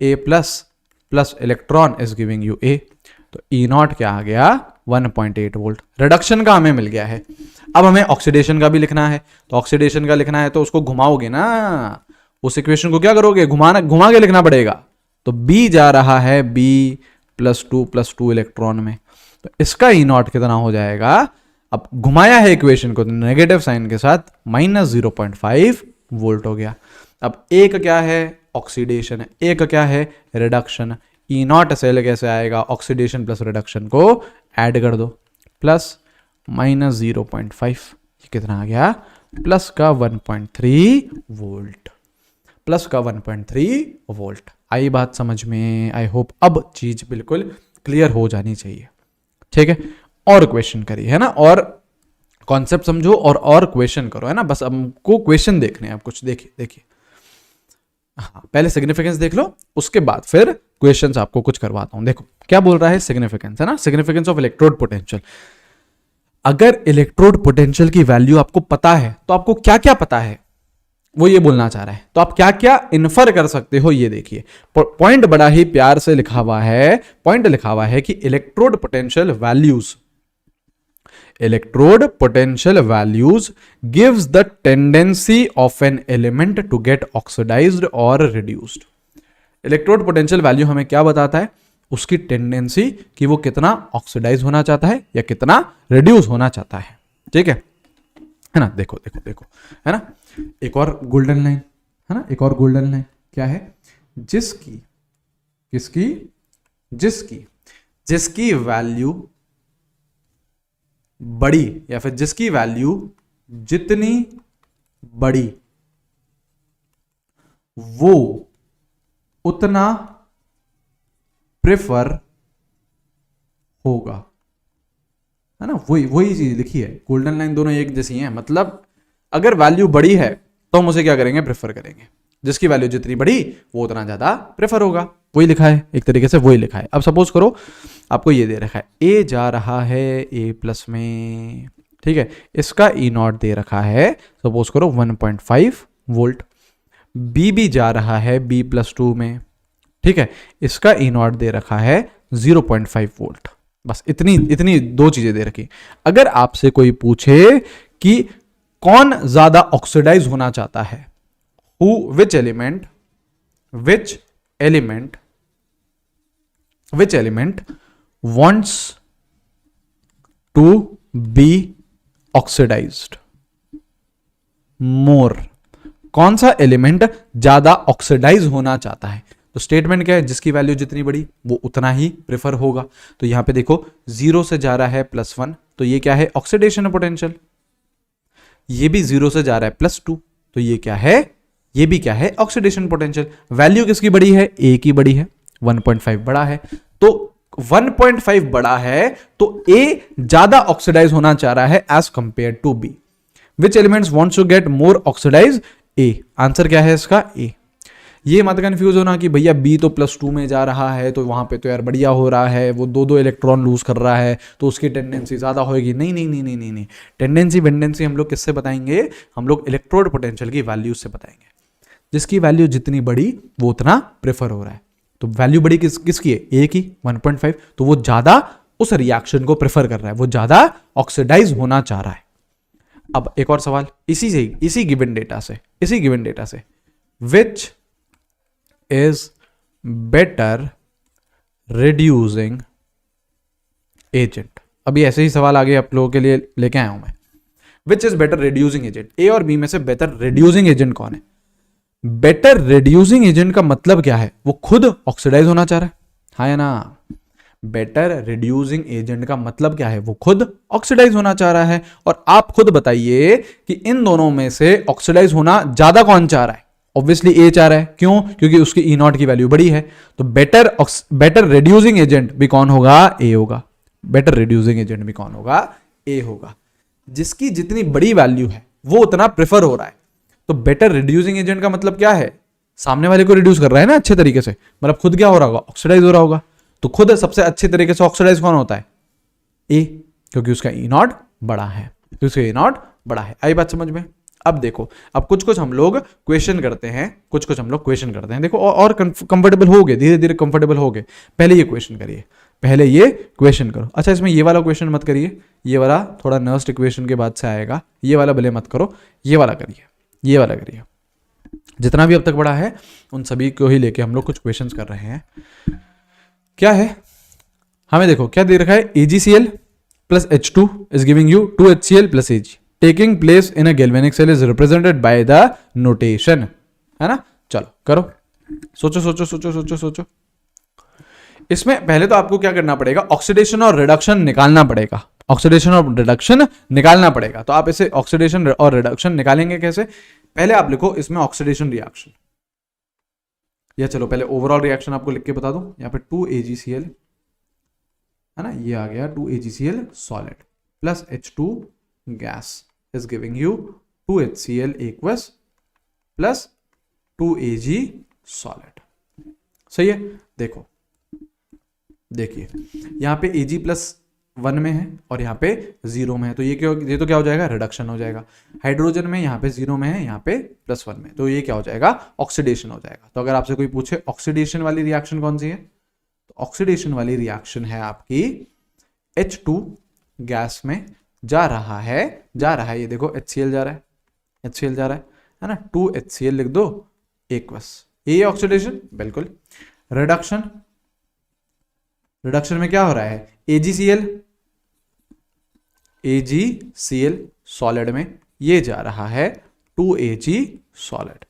A+ electron is giving you A, तो E0 क्या आ गया, 1.8 वोल्ट। रिडक्शन का हमें मिल गया है। अब हमें ऑक्सीडेशन का भी लिखना है, तो ऑक्सीडेशन का लिखना है तो उसको घुमाओगे ना, उस इक्वेशन को क्या करोगे, घुमा के लिखना पड़ेगा। तो B जा रहा है B+2 इलेक्ट्रॉन में, तो इसका E0 कितना हो जाएगा, अब घुमाया है इक्वेशन को नेगेटिव साइन के साथ, -0.5 वोल्ट हो गया। अब एक क्या है, ऑक्सीडेशन है, एक क्या है, रिडक्शन। E0 सेल कैसे आएगा, ऑक्सीडेशन प्लस रिडक्शन को ऐड कर दो, प्लस -0.5, ये कितना आ गया, प्लस का 1.3 वोल्ट, प्लस का 1.3 वोल्ट। आई बात समझ में, आई होप अब चीज बिल्कुल क्लियर हो जानी चाहिए। ठीक है, और क्वेश्चन करिए, है ना, और कॉन्सेप्ट समझो और क्वेश्चन करो, है ना, बस हमको क्वेश्चन देखने हैं। आप कुछ देखिए, हाँ, पहले सिग्निफिकेंस देख लो, उसके बाद फिर क्वेश्चंस आपको कुछ करवाता हूं। देखो क्या बोल रहा है, सिग्निफिकेंस, है ना, सिग्निफिकेंस ऑफ इलेक्ट्रोड पोटेंशियल। अगर इलेक्ट्रोड पोटेंशियल की वैल्यू आपको पता है तो आपको क्या क्या पता है, वो ये बोलना चाह रहा है, तो आप क्या क्या इन्फर कर सकते हो, ये देखिए। पॉइंट बड़ा ही प्यार से लिखा हुआ है, पॉइंट लिखा हुआ है कि electrode potential values, electrode potential values gives the tendency of an element to get oxidized और रिड्यूस्ड। इलेक्ट्रोड पोटेंशियल वैल्यू हमें क्या बताता है? उसकी टेंडेंसी कि वो कितना ऑक्सीडाइज होना चाहता है या कितना रिड्यूस होना चाहता है। ठीक है ना? देखो देखो देखो, है ना, एक और गोल्डन लाइन, है ना, एक और गोल्डन लाइन क्या है? जिसकी किसकी जिसकी जिसकी वैल्यू बड़ी या फिर जिसकी वैल्यू जितनी बड़ी वो उतना प्रेफर होगा, है ना। वही चीज लिखी है, गोल्डन लाइन दोनों एक जैसी हैं। मतलब अगर वैल्यू बड़ी है तो हम उसे क्या करेंगे? प्रेफर करेंगे। जिसकी वैल्यू जितनी बड़ी वो उतना ज्यादा प्रेफर होगा। वही लिखा है, एक तरीके से वही लिखा है। अब सपोज करो आपको ये दे रखा है, ए जा रहा है ए प्लस में, ठीक है, इसका ई नॉट दे रखा है सपोज करो 1.5 वोल्ट, बी भी जा रहा है बी प्लस 2 में, ठीक है, इसका ई नॉट दे रखा है 0.5 वोल्ट। बस इतनी दो चीजें दे रखी। अगर आपसे कोई पूछे कि कौन ज्यादा ऑक्सीडाइज होना चाहता है, which element wants to be oxidized more, कौन सा एलिमेंट ज्यादा ऑक्सीडाइज होना चाहता है? तो स्टेटमेंट क्या है? जिसकी वैल्यू जितनी बड़ी वो उतना ही प्रेफर होगा। तो यहां पे देखो 0 से जा रहा है +1, तो ये क्या है? Oxidation potential. ये भी 0 से जा रहा है +2, तो ये क्या है? ये भी क्या है? Oxidation potential. वैल्यू किसकी बड़ी है? ए की बड़ी है, 1.5 बड़ा है। तो 1.5 बड़ा है तो ए ज्यादा ऑक्सीडाइज होना चाह रहा है as compare to B. Which elements wants to get more oxidize? A. Answer क्या है इसका? ए। ये मत कंफ्यूज होना कि भैया बी तो +2 में जा रहा है तो वहां पे तो यार बढ़िया हो रहा है, वो दो इलेक्ट्रॉन लूज कर रहा है तो उसकी टेंडेंसी ज्यादा होगी। नहीं नहीं नहीं नहीं नहीं नहीं, टेंडेंसी हम लोग किससे बताएंगे? हम लोग इलेक्ट्रोड पोटेंशियल की वैल्यू से बताएंगे। जिसकी वैल्यू जितनी बड़ी वो उतना प्रेफर हो रहा है। तो वैल्यू बड़ी किसकी है? ए की, 1.5, तो वो ज्यादा उस रिएक्शन को प्रेफर कर रहा है, वो ज्यादा ऑक्सीडाइज होना चाह रहा है। अब एक और सवाल इसी गिवन डेटा से, विच इज बेटर रिड्यूसिंग एजेंट? अभी ऐसे ही सवाल आगे आप लोगों के लिए लेके आया हूं मैं। Which is better reducing agent? A और बी में से बेटर रिड्यूसिंग एजेंट कौन है? बेटर रिड्यूसिंग एजेंट का मतलब क्या है? वो खुद ऑक्सीडाइज होना चाह रहा है, हाँ या ना? बेटर रिड्यूसिंग एजेंट का मतलब क्या है? वो खुद ऑक्सीडाइज होना चाह रहा है। और आप खुद बताइए कि इन दोनों में से ऑक्सीडाइज होना ज्यादा कौन चाह रहा है? ऑब्वियसली ए चाह रहा है। क्यों? क्योंकि उसकी ई नॉट की वैल्यू बड़ी है। तो बेटर रिड्यूसिंग एजेंट भी कौन होगा? ए होगा। बेटर रिड्यूसिंग एजेंट भी कौन होगा? ए होगा। जिसकी जितनी बड़ी वैल्यू है वो उतना प्रेफर हो रहा है। तो बेटर रिड्यूसिंग एजेंट का मतलब क्या है? सामने वाले को रिड्यूस कर रहा है ना अच्छे तरीके से, मतलब खुद क्या हो रहा होगा? ऑक्सीडाइज हो रहा होगा। तो खुद सबसे अच्छे तरीके से ऑक्सीडाइज कौन होता है? ए, क्योंकि उसका ई नॉट बड़ा है, आई बात समझ में? अब देखो, अब कुछ हम लोग क्वेश्चन करते हैं, देखो और कंफर्टेबल हो गए, धीरे धीरे कंफर्टेबल हो गए। पहले ये क्वेश्चन करो। अच्छा, इसमें ये वाला क्वेश्चन मत करिए, ये वाला थोड़ा नर्स्ट इक्वेशन के बाद से आएगा, ये वाला भले मत करो, ये वाला करिए। जितना भी अब तक बड़ा है उन सभी को ही लेके हम लोग कुछ क्वेश्चंस कर रहे हैं। क्या है? हमें देखो क्या दे रखा है? AgCl plus H2 is giving you 2HCl plus Ag taking place in a galvanic cell is represented by the notation, है ना? चलो करो, सोचो। इसमें पहले तो आपको क्या करना पड़ेगा? ऑक्सीडेशन और रिडक्शन निकालना पड़ेगा। तो आप इसे ऑक्सीडेशन और रिडक्शन निकालेंगे कैसे? पहले आप लिखो इसमें ऑक्सीडेशन रिएक्शन, या चलो पहले ओवरऑल रिएक्शन आपको लिख के बता दूं। यहाँ पे 2AgCl, है ना, ये आ गया 2AgCl solid plus H2 gas is giving you 2HCl aqueous plus 2Ag solid. सही है? देखिए यहाँ पे Ag+1 में है और यहाँ पे 0 में है, तो ये तो क्या हो जाएगा? रिडक्शन हो जाएगा। हाइड्रोजन में यहाँ पे 0 में है, यहाँ पे +1 में, तो ये क्या हो जाएगा? ऑक्सीडेशन हो जाएगा। तो अगर आपसे कोई पूछे ऑक्सीडेशन वाली रिएक्शन कौन सी है, तो ऑक्सीडेशन वाली रिएक्शन है आपकी H2 गैस में जा रहा है ये देखो HCl जा रहा है, HCl जा रहा है ना, 2HCl लिख दो एक्वस, ये ऑक्सीडेशन बिल्कुल। रिडक्शन में क्या हो रहा है, AgCl सॉलिड में ये जा रहा है 2Ag सॉलिड,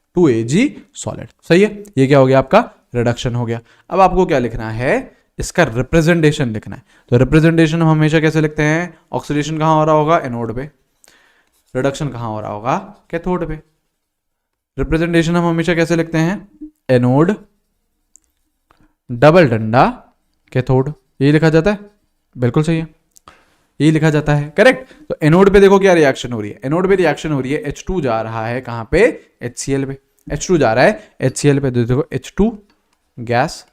सही है। ये क्या हो गया आपका रिडक्शन हो गया। अब आपको क्या लिखना है, इसका रिप्रेजेंटेशन लिखना है। तो रिप्रेजेंटेशन हम हमेशा कैसे लिखते हैं, ऑक्सीडेशन कहां हो रहा होगा, एनोड पे, रिडक्शन कहां हो रहा होगा, कैथोड पे। रिप्रेजेंटेशन हम हमेशा कैसे लिखते हैं, एनोड डबल डंडा कैथोड, यही लिखा जाता है, बिल्कुल सही है, यही लिखा जाता है, करेक्ट। तो एनोड पे देखो क्या रिएक्शन हो रही है, एनोड पे रिएक्शन हो रही है, H2 जा रहा है कहां पे, HCl पे, H2 जा रहा है HCl पे, तो देखो H2 गैस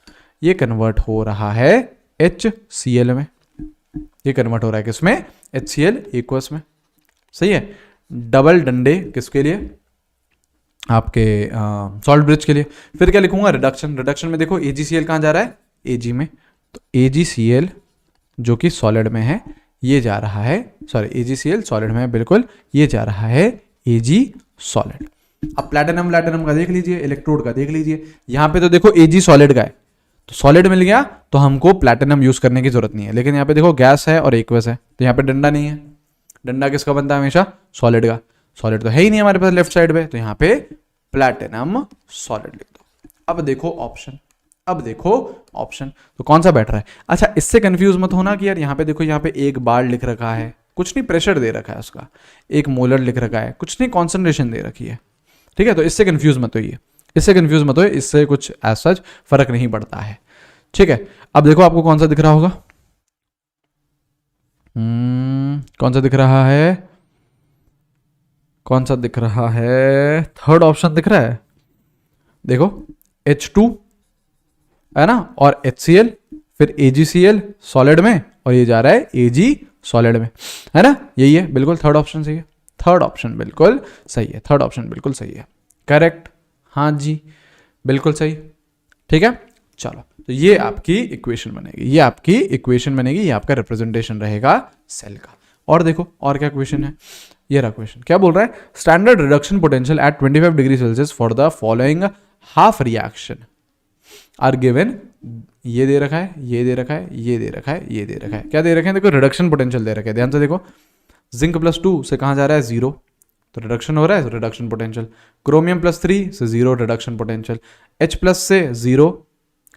ये कन्वर्ट हो रहा है HCl में, ये कन्वर्ट हो रहा है किसमें, HCl एक्वस में, सही है। डबल डंडे किसके लिए, आपके सॉल्ट ब्रिज के लिए। फिर क्या लिखूंगा, रिडक्शन में देखो AgCl कहां जा रहा है, Ag में, तो AgCl जो कि सॉलिड में है ये जा रहा है, सॉरी AgCl सॉलिड में है बिल्कुल, ये जा रहा है Ag सॉलिड। अब प्लैटिनम का देख लीजिए, इलेक्ट्रोड का देख लीजिए, यहां पे तो देखो Ag सॉलिड का है, तो सॉलिड मिल गया तो हमको प्लैटिनम यूज करने की जरूरत नहीं है। लेकिन यहाँ पे देखो गैस है और एक्वस है, तो यहाँ पे डंडा नहीं है, डंडा किसका बनता है हमेशा, सॉलिड का, सॉलिड तो है ही नहीं हमारे पास लेफ्ट साइड पे, तो यहाँ पे प्लैटिनम सॉलिड लिख दो। अब देखो ऑप्शन, तो कौन सा बैठ रहा है। अच्छा इससे कंफ्यूज मत होना कि यार यहाँ पे देखो, यहाँ पे एक बार लिख रखा है, कुछ नहीं, प्रेशर दे रखा है उसका, एक मोलर लिख रखा है, कुछ नहीं, कॉन्सेंट्रेशन दे रखी है, ठीक है। तो इससे कंफ्यूज मत होइए, इससे कुछ एज सच फर्क नहीं पड़ता है, ठीक है। अब देखो आपको कौन सा दिख रहा होगा, कौन सा दिख रहा है, थर्ड ऑप्शन दिख रहा है, देखो H2 है ना, और HCl, फिर AgCl सॉलिड में, और ये जा रहा है Ag सॉलिड में, है ना, यही है बिल्कुल, थर्ड ऑप्शन सही है, थर्ड ऑप्शन बिल्कुल सही है, करेक्ट, हाँ जी बिल्कुल सही, ठीक है। चलो तो ये आपकी इक्वेशन बनेगी, ये आपका रिप्रेजेंटेशन रहेगा सेल का। और देखो और क्या क्वेश्चन है, ये रहा क्वेश्चन, क्या बोल रहा है, standard reduction potential at 25 degree Celsius for the following half reaction are given, ये दे रखा है, क्या दे रखे हैं, देखो रिडक्शन पोटेंशियल दे रखे हैं, ध्यान से देखो, जिंक +2 से कहां जा रहा है 0, तो रिडक्शन हो रहा है, रिडक्शन पोटेंशियल। क्रोमियम +3 से 0 रिडक्शन पोटेंशियल, H+ से 0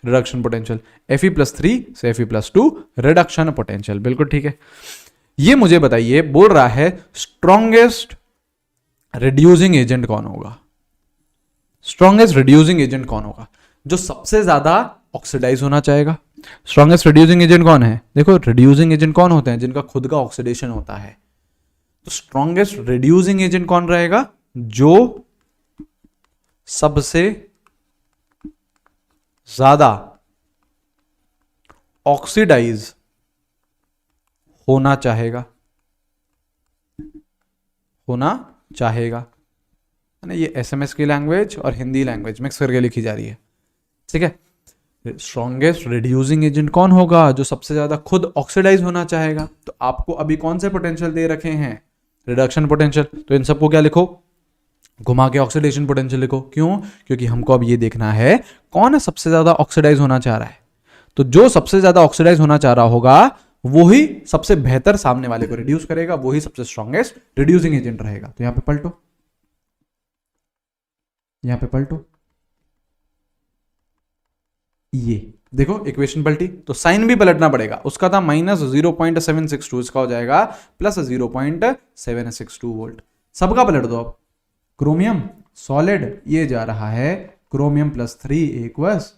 रिडक्शन पोटेंशियल, Fe+3 से Fe+2 रिडक्शन पोटेंशियल, बिल्कुल ठीक है। ये मुझे बताइए, बोल रहा है स्ट्रॉन्गेस्ट रिड्यूसिंग एजेंट कौन होगा, जो सबसे ज्यादा ऑक्सीडाइज होना चाहेगा। स्ट्रॉन्गेस्ट रिड्यूसिंग एजेंट कौन है, देखो रिड्यूसिंग एजेंट कौन होते हैं, जिनका खुद का ऑक्सीडेशन होता है, तो स्ट्रॉन्गेस्ट रिड्यूसिंग एजेंट कौन रहेगा, जो सबसे ज्यादा ऑक्सीडाइज होना चाहेगा, ये SMS की लैंग्वेज और हिंदी लैंग्वेज मिक्स करके लिखी जा रही है, ठीक है। स्ट्रॉन्गेस्ट रिड्यूसिंग एजेंट कौन होगा, जो सबसे ज्यादा खुद ऑक्सीडाइज होना चाहेगा। तो आपको अभी कौन से पोटेंशियल दे रखे हैं, रिडक्शन पोटेंशियल, तो इन सबको क्या लिखो, घुमा के ऑक्सीडेशन पोटेंशियल लिखो। क्यों, क्योंकि हमको अब ये देखना है कौन सबसे ज्यादा ऑक्सीडाइज होना चाह रहा है, तो जो सबसे ज्यादा ऑक्सीडाइज होना चाह रहा होगा वही सबसे बेहतर सामने वाले को रिड्यूस करेगा, वही सबसे स्ट्रॉन्गेस्ट रिड्यूसिंग एजेंट रहेगा। तो यहां पे पलटो, ये देखो इक्वेशन पलटी, तो साइन भी पलटना पड़ेगा, उसका था -0.762, इसका हो जाएगा +0.762 वोल्ट, सबका पलट दो। अब क्रोमियम सॉलिड ये जा रहा है क्रोमियम +3 एक्वस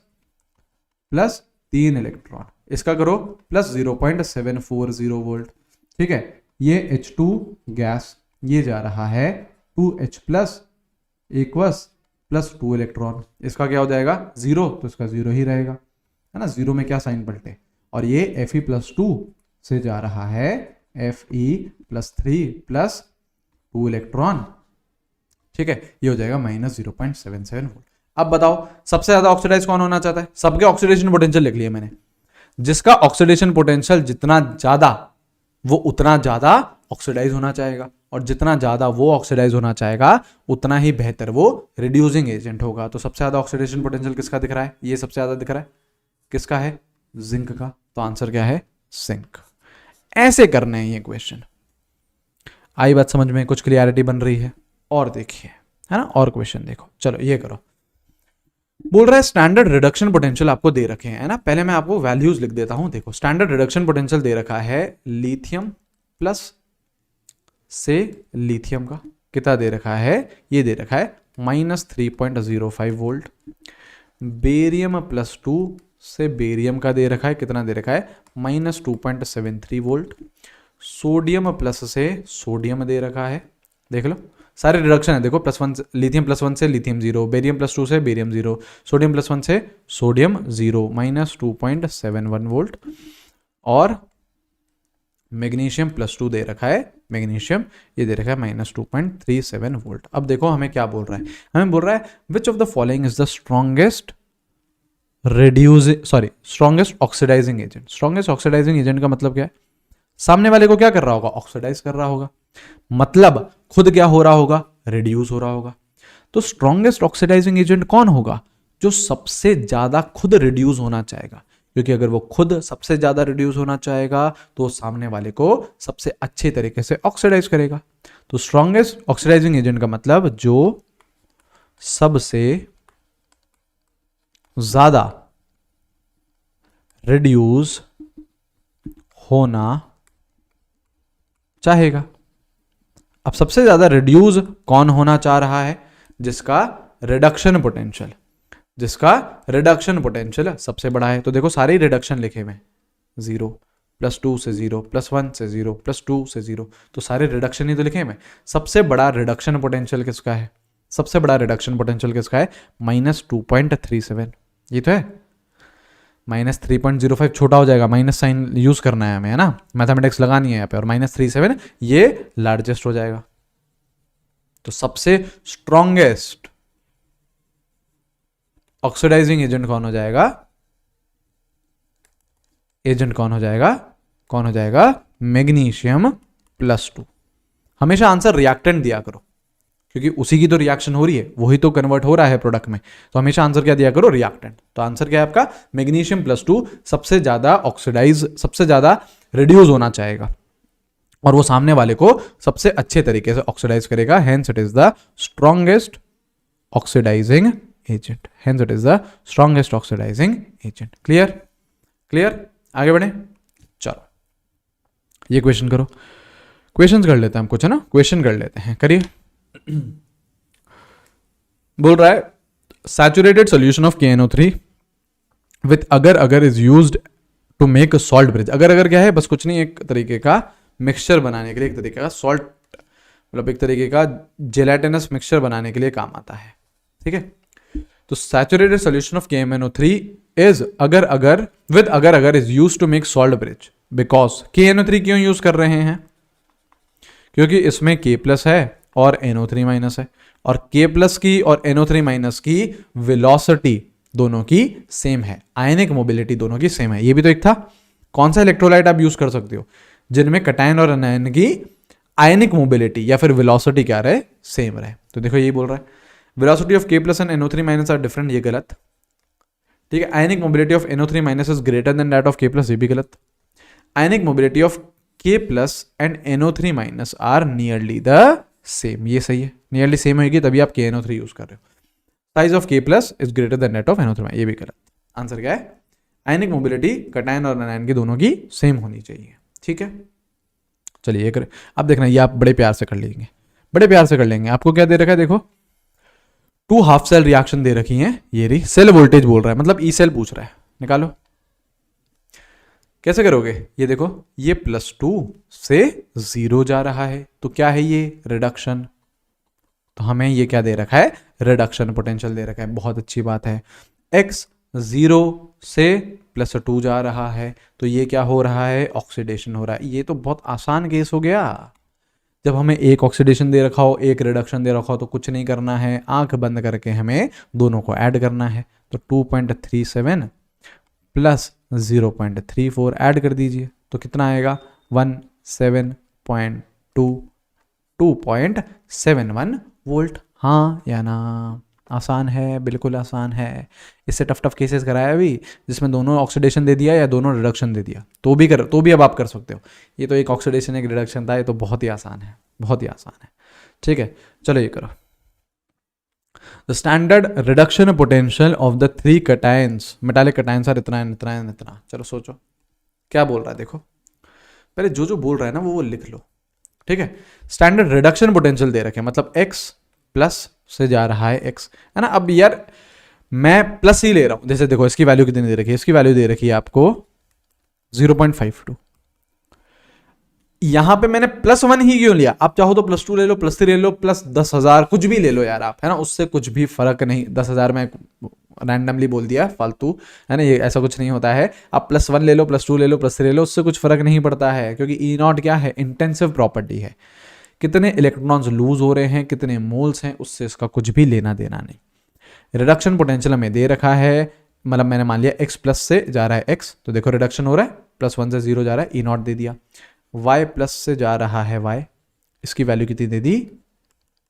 +3 इलेक्ट्रॉन, इसका करो +0.740 वोल्ट, ठीक है। ये H2 गैस ये जा रहा है 2H+ एक्वस +2 इलेक्ट्रॉन, इसका क्या हो जाएगा 0, तो इसका 0 ही रहेगा, है ना, 0 में क्या साइन पलटे। और ये Fe+2 से जा रहा है Fe+3 +2 इलेक्ट्रॉन, ठीक है, ये हो जाएगा -0.77 वोल्ट। अब बताओ सबसे ज्यादा ऑक्सीडाइज कौन होना चाहता है, सबके ऑक्सीडेशन पोटेंशियल लिख लिया मैंने, जिसका ऑक्सीडेशन पोटेंशियल जितना ज्यादा वो उतना ज्यादा ऑक्सीडाइज होना चाहेगा, और जितना ज़्यादा वो ऑक्सीडाइज होना चाहेगा उतना ही बेहतर वो रिड्यूसिंग एजेंट होगा। तो सबसे ज़्यादा ऑक्सीडेशन पोटेंशियल किसका दिख रहा है? ये सबसे ज़्यादा दिख रहा है, किसका है? जिंक का। तो आंसर क्या है? जिंक। ऐसे करने हैं ये क्वेश्चन। आई बात समझ में? कुछ क्लियरिटी बन रही है? और देखिए, है ना, और क्वेश्चन देखो। चलो ये करो। बोल रहा है स्टैंडर्ड रिडक्शन पोटेंशियल आपको दे रखे हैं, है ना। पहले मैं आपको वैल्यूज लिख देता हूं। देखो, स्टैंडर्ड रिडक्शन पोटेंशियल दे रखा है लिथियम प्लस से लिथियम का कितना दे रखा है? ये दे रखा है -3.05 वोल्ट। बेरियम प्लस 2 से बेरियम का दे रखा है, कितना दे रखा है? -2.73 वोल्ट। सोडियम प्लस से सोडियम दे रखा है, देख लो सारे रिडक्शन है। देखो, +1 लिथियम +1 से लिथियम 0, बेरियम +2 से बेरियम 0, सोडियम +1 से सोडियम 0, -2.71 वोल्ट। और मैग्नीशियम +2 दे रखा है, मैग्नीशियम ये दे रखा है -2.37 वोल्ट। अब देखो हमें क्या बोल रहा है? हमें बोल रहा है which of the following is the strongest strongest oxidizing agent. Strongest oxidizing agent का मतलब क्या है? सामने वाले को क्या कर रहा होगा? ऑक्सीडाइज कर रहा होगा, मतलब खुद क्या हो रहा होगा? रिड्यूस हो रहा होगा। तो स्ट्रॉन्गेस्ट ऑक्सीडाइजिंग एजेंट कौन होगा? जो सबसे ज्यादा खुद रिड्यूस होना चाहेगा, क्योंकि अगर वो खुद सबसे ज्यादा रिड्यूस होना चाहेगा तो सामने वाले को सबसे अच्छे तरीके से ऑक्सीडाइज करेगा। तो स्ट्रॉन्गेस्ट ऑक्सीडाइजिंग एजेंट का मतलब जो सबसे ज्यादा रिड्यूस होना चाहेगा। अब सबसे ज्यादा रिड्यूस कौन होना चाह रहा है? जिसका रिडक्शन पोटेंशियल सबसे बड़ा है। तो देखो सारे रिडक्शन लिखे हुए, 0 +2 से 0 +1 से 0 +2 से 0, तो सारे रिडक्शन ही तो लिखे हुए। सबसे बड़ा रिडक्शन पोटेंशियल किसका है? सबसे बड़ा रिडक्शन पोटेंशियल किसका है? -2.37। ये तो है। -3.05 छोटा हो जाएगा, माइनस साइन यूज करना है हमें, है ना, मैथमेटिक्स लगानी है यहाँ पे। और -37 ये लार्जेस्ट हो जाएगा। तो सबसे स्ट्रॉन्गेस्ट ऑक्सीडाइजिंग एजेंट कौन हो जाएगा? कौन हो जाएगा? मैग्नीशियम +2। हमेशा आंसर रिएक्टेंट दिया करो, क्योंकि उसी की तो रिएक्शन हो रही है, वही तो कन्वर्ट हो रहा है प्रोडक्ट में। तो हमेशा आंसर क्या दिया करो? रिएक्टेंट। तो आंसर क्या है आपका? मैग्नीशियम +2 सबसे ज्यादा ऑक्सीडाइज, सबसे ज्यादा रिड्यूस होना चाहेगा, और वो सामने वाले को सबसे अच्छे तरीके से ऑक्सीडाइज करेगा। Hence it is the strongest oxidizing agent. Clear? आगे बढ़े, चलो ये क्वेश्चन करो। क्वेश्चन कर लेते हैं हम कुछ, है ना, क्वेश्चन कर लेते हैं, करिए। बोल रहा है saturated solution of KNO3 with agar is used to make salt bridge. Agar क्या है? बस कुछ नहीं, एक तरीके का मिक्सचर बनाने के लिए, एक तरीके का सॉल्ट, मतलब एक तरीके का जेलेटिनस मिक्सचर बनाने के लिए काम आता है, ठीक है। तो saturated solution of KNO3 is agar is used to make salt bridge. Because KNO3 क्यों यूज कर रहे हैं? क्योंकि इसमें K+ है और NO3- है, और K+ की और NO3- की वेलोसिटी दोनों की सेम है, आयनिक मोबिलिटी दोनों की सेम है। ये भी तो एक था। कौन सा इलेक्ट्रोलाइट आप यूज कर सकते हो जिनमें कटायन और अनायन की आयनिक मोबिलिटी या फिर वेलोसिटी क्या रहे? सेम रहे। तो देखो यही बोल रहा है velocity of K+ and NO3- are different, ये गलत, ठीक है। Ionic mobility of NO3- is greater than that of K+, ये भी गलत। Ionic mobility of K+ and NO3- are nearly the same, ये सही है। नियरली सेम होगी तभी आप KNO3 यूज कर रहे हो। Size of K+ is greater than that of NO3- ये भी गलत। आंसर क्या है? आयनिक मोबिलिटी कटायन और अनायन की दोनों की सेम होनी चाहिए, ठीक है। चलिए ये करें। अब देखना, ये आप बड़े प्यार से कर लेंगे, आपको क्या दे रखा है? देखो 2 हाफ सेल रिएक्शन दे रखी हैं, ये रही। सेल वोल्टेज बोल रहा है, मतलब ई सेल पूछ रहा है, निकालो। कैसे करोगे? ये देखो, ये +2 से 0 जा रहा है, तो क्या है ये? रिडक्शन। तो हमें ये क्या दे रखा है? रिडक्शन पोटेंशियल दे रखा है। बहुत अच्छी बात है। x 0 से +2 जा रहा है, तो ये क्या हो रहा है? ऑक्सीडेशन हो रहा है। ये तो बहुत आसान केस हो गया। जब हमें एक ऑक्सीडेशन दे रखा हो, एक रिडक्शन दे रखा हो, तो कुछ नहीं करना है, आंख बंद करके हमें दोनों को ऐड करना है। तो 2.37 प्लस 0.34 ऐड कर दीजिए, तो कितना आएगा? 17.2 2.71 वोल्ट। हाँ या ना? आसान है, बिल्कुल आसान है। इससे टफ टफ केसेस कराया अभी जिसमें दोनों ऑक्सीडेशन दे दिया या दोनों रिडक्शन दे दिया, तो भी अब आप कर सकते हो। ये तो एक ऑक्सीडेशन एक रिडक्शन था, ये तो बहुत ही आसान है, बहुत ही आसान है। ठीक है, चलो ये करो। The standard reduction potential of the 3 cations, metallic cations are इतना इतना इतना। चलो सोचो क्या बोल रहा है, देखो पहले जो बोल रहा है ना वो लिख लो। ठीक है, स्टैंडर्ड रिडक्शन पोटेंशियल दे रखे, मतलब x प्लस से जा रहा है x, है ना। अब यार मैं प्लस ही ले रहा हूं, जैसे देखो इसकी वैल्यू कितनी दे रखी है, इसकी वैल्यू दे रखी है आपको 0.52। यहां पे मैंने +1 ही क्यों लिया? आप चाहो तो +2 ले लो, +3 ले लो, +10,000 कुछ भी ले लो यार आप, है ना, उससे कुछ भी फर्क नहीं। 10,000 में रैंडमली बोल दिया फालतू, है ना, ये ऐसा कुछ नहीं होता है। आप +1 ले लो, +2 ले लो, +3 ले लो, उससे कुछ फर्क नहीं पड़ता है, क्योंकि ई नॉट क्या है, इंटेंसिव प्रॉपर्टी है। कितने इलेक्ट्रॉन्स लूज हो रहे हैं, कितने मोल्स हैं, उससे इसका कुछ भी लेना देना नहीं। रिडक्शन पोटेंशियल हमें दे रखा है, मतलब मैंने मान लिया x प्लस से जा रहा है x, तो देखो रिडक्शन हो रहा है, +1 से 0 जा रहा है, ई नॉट दे दिया। y प्लस से जा रहा है y, इसकी वैल्यू कितनी दे दी,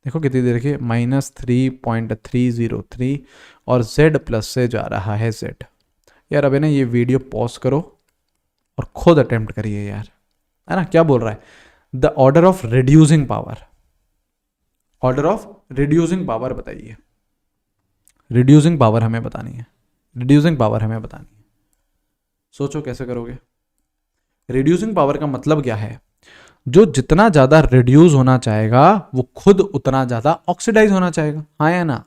देखो कितनी दे रखी है, -3.303। और z प्लस से जा रहा है z। यार अबे ना ये वीडियो पॉज करो और खुद अटेम्प्ट करिए यार, है ना। क्या बोल रहा है, the order of reducing power, order of reducing power बताइए। रिड्यूसिंग पावर हमें बतानी है, रिड्यूसिंग पावर हमें बतानी है। सोचो कैसे करोगे। रिड्यूसिंग पावर का मतलब क्या है, जो जितना ज्यादा रिड्यूस होना चाहेगा वो खुद उतना ज्यादा ऑक्सीडाइज होना चाहेगा, हाँ या ना।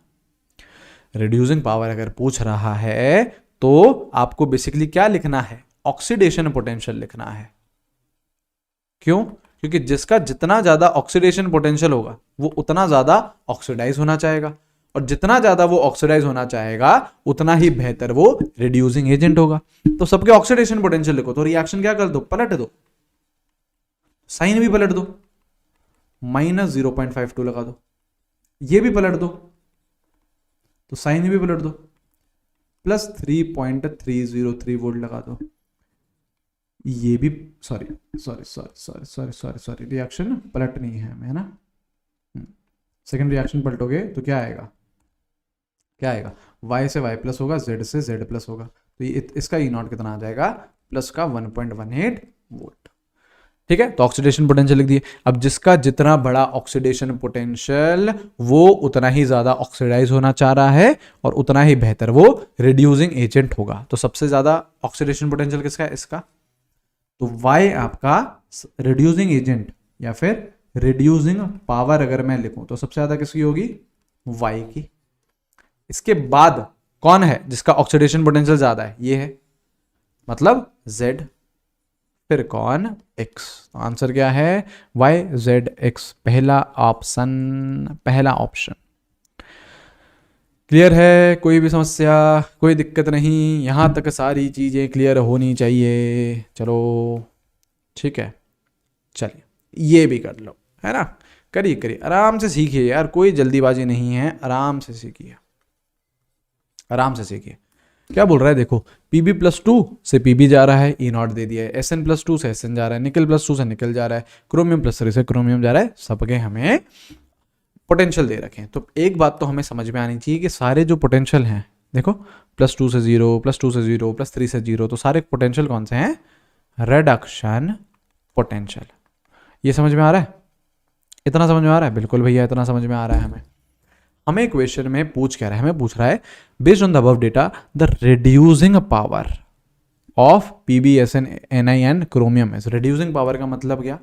रिड्यूसिंग पावर अगर पूछ रहा है तो आपको बेसिकली क्या लिखना है, ऑक्सीडेशन पोटेंशियल लिखना है। क्यों? क्योंकि जिसका जितना ज्यादा ऑक्सीडेशन पोटेंशियल होगा वो उतना ज्यादा ऑक्सीडाइज होना चाहेगा, और जितना ज्यादा वो ऑक्सीडाइज होना चाहेगा उतना ही बेहतर वो रिड्यूसिंग एजेंट होगा। तो सबके ऑक्सीडेशन पोटेंशियल लिखो, तो रिएक्शन क्या कर दो, पलट दो, साइन भी पलट दो, -0.52 लगा दो, ये भी पलट दो तो साइन भी पलट दो, +3.303 वोल्ट लगा दो, ये भी सॉरी रिएक्शन पलटनी है हमें, है ना। सेकंड रिएक्शन पलटोगे तो क्या आएगा, क्या आएगा, y से y प्लस होगा, z से z प्लस होगा, तो ये इसका ई नॉट कितना आ जाएगा, प्लस का 1.18 वोल्ट। ठीक है, तो ऑक्सीडेशन पोटेंशियल लिख दिए। अब जिसका जितना बड़ा ऑक्सीडेशन पोटेंशियल वो उतना ही ज्यादा ऑक्सीडाइज होना चाह रहा है और उतना ही बेहतर वो रिड्यूसिंग एजेंट होगा। तो सबसे ज्यादा ऑक्सीडेशन पोटेंशियल किसका है, इसका। तो y आपका रिड्यूसिंग एजेंट या फिर रिड्यूसिंग पावर अगर मैं लिखूं तो सबसे ज्यादा किसकी होगी, y की। इसके बाद कौन है जिसका ऑक्सीडेशन पोटेंशियल ज्यादा है, ये है, मतलब z। फिर कौन, x। तो आंसर क्या है, YZX, पहला ऑप्शन, पहला ऑप्शन। क्लियर है, कोई भी समस्या, कोई दिक्कत नहीं, यहां तक सारी चीजें क्लियर होनी चाहिए। चलो ठीक है, चलिए ये भी कर लो, है ना। करिए करिए, आराम से सीखिए यार, कोई जल्दीबाजी नहीं है, आराम से सीखिए, आराम से सीखिए। क्या बोल रहा है, देखो Pb+2 से Pb जा रहा है, ई नॉट दे दिया है, Sn+2 से Sn जा रहा है, निकल+2 से निकल जा रहा है, क्रोमियम+3 से क्रोमियम जा रहा है, सबके हमें पोटेंशियल दे रखे हैं। तो एक बात तो हमें समझ में आनी चाहिए कि सारे जो पोटेंशियल हैं, देखो +2 से 0, +2 से 0, +3 से 0, तो सारे पोटेंशियल कौन से हैं, रिडक्शन पोटेंशियल। ये समझ में आ रहा है, इतना समझ में आ रहा है, बिल्कुल भैया इतना समझ में आ रहा है। हमें क्वेश्चन में पूछ क्या रहा है, हमें पूछ रहा है based on the above data the reducing power of PbSn Ni and chromium is. Reducing power का मतलब क्या,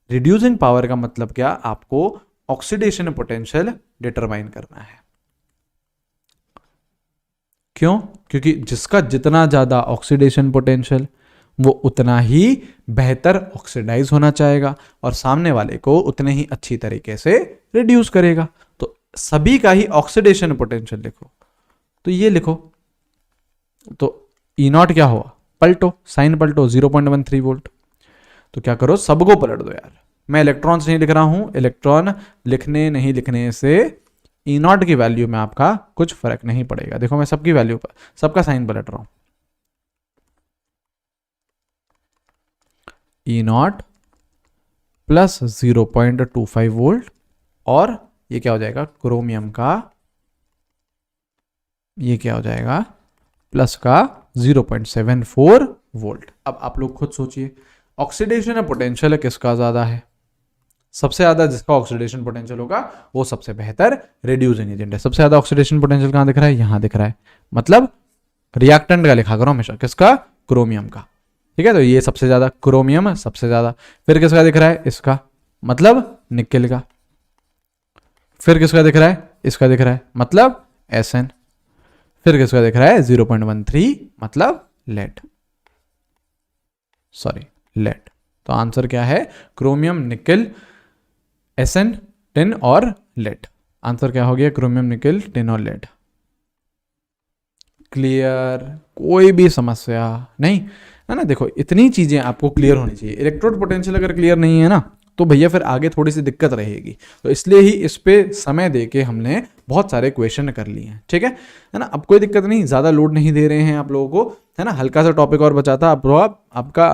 रिड्यूसिंग पावर का मतलब क्या, आपको ऑक्सीडेशन पोटेंशियल डिटरमाइन करना है। क्यों? क्योंकि जिसका जितना ज्यादा ऑक्सीडेशन पोटेंशियल वो उतना ही बेहतर ऑक्सीडाइज होना चाहेगा और सामने वाले को उतने ही अच्छी तरीके से रिड्यूस करेगा। तो सभी का ही ऑक्सीडेशन पोटेंशियल लिखो, तो ये लिखो, तो ई नॉट क्या हुआ, पलटो, साइन पलटो, 0.13 वोल्ट। तो क्या करो, सबको पलट दो यार। मैं इलेक्ट्रॉन्स नहीं लिख रहा हूं, इलेक्ट्रॉन लिखने नहीं लिखने से ई नॉट की वैल्यू में आपका कुछ फर्क नहीं पड़ेगा। देखो मैं सबकी वैल्यू पर सबका साइन पलट रहा हूं, ई नॉट प्लस 0.25 वोल्ट, और ये क्या हो जाएगा क्रोमियम का, ये क्या हो जाएगा प्लस का 0.74 वोल्ट। अब आप लोग खुद सोचिए ऑक्सीडेशन या पोटेंशियल किसका ज्यादा है? सबसे ज्यादा जिसका ऑक्सीडेशन पोटेंशियल होगा वो सबसे बेहतर रिड्यूसिंग एजेंट है। सबसे ज्यादा ऑक्सीडेशन पोटेंशियल कहां दिख रहा है? यहां दिख रहा है, मतलब रिएक्टेंट का लिखा करो हमेशा, किसका? क्रोमियम का। ठीक है, तो ये सबसे ज्यादा क्रोमियम सबसे ज्यादा। फिर किसका दिख रहा है? इसका, मतलब निकेल का। फिर किसका दिख रहा है? इसका दिख रहा है, मतलब एसएन। फिर किसका दिख रहा है? 0.13 मतलब लेड, सॉरी लेड। तो आंसर क्या है? क्रोमियम, निकेल, एसएन, टिन और लेड। आंसर क्या हो गया? क्रोमियम, निकेल, टिन और लेड। क्लियर? कोई भी समस्या नहीं है ना? देखो इतनी चीजें आपको क्लियर होनी चाहिए। इलेक्ट्रोड पोटेंशियल अगर क्लियर नहीं है ना तो भैया फिर आगे थोड़ी सी दिक्कत रहेगी। तो इसलिए ही इस पे समय दे के हमने बहुत सारे क्वेश्चन कर लिए हैं। ठीक है ना? अब कोई दिक्कत नहीं, ज़्यादा लोड नहीं दे रहे हैं आप लोगों को, है ना? हल्का सा टॉपिक और बचा था आपका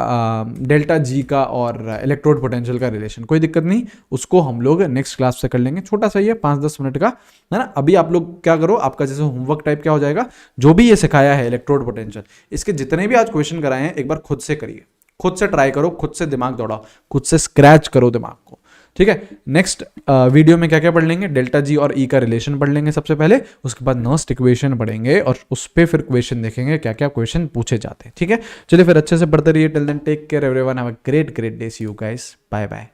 डेल्टा जी का और इलेक्ट्रोड पोटेंशियल का रिलेशन। कोई दिक्कत नहीं, उसको हम लोग नेक्स्ट क्लास से कर लेंगे। छोटा सा ही है, 5-10 मिनट का, है ना? अभी आप लोग क्या करो, आपका जैसे होमवर्क टाइप क्या हो जाएगा, जो भी ये सिखाया है इलेक्ट्रोड पोटेंशियल, इसके जितने भी आज क्वेश्चन कराए हैं एक बार खुद से करिए, खुद से ट्राई करो, खुद से दिमाग दौड़ाओ, खुद से स्क्रैच करो दिमाग को। ठीक है, नेक्स्ट वीडियो में क्या क्या पढ़ लेंगे? डेल्टा जी और ई का रिलेशन पढ़ लेंगे सबसे पहले, उसके बाद नर्स्ट इक्वेशन पढ़ेंगे और उस पे फिर क्वेश्चन देखेंगे क्या क्या क्वेश्चन पूछे जाते हैं। ठीक है, चलिए फिर अच्छे से पढ़ते रहिए। Till then take care everyone, have a great day, see you guys, bye bye.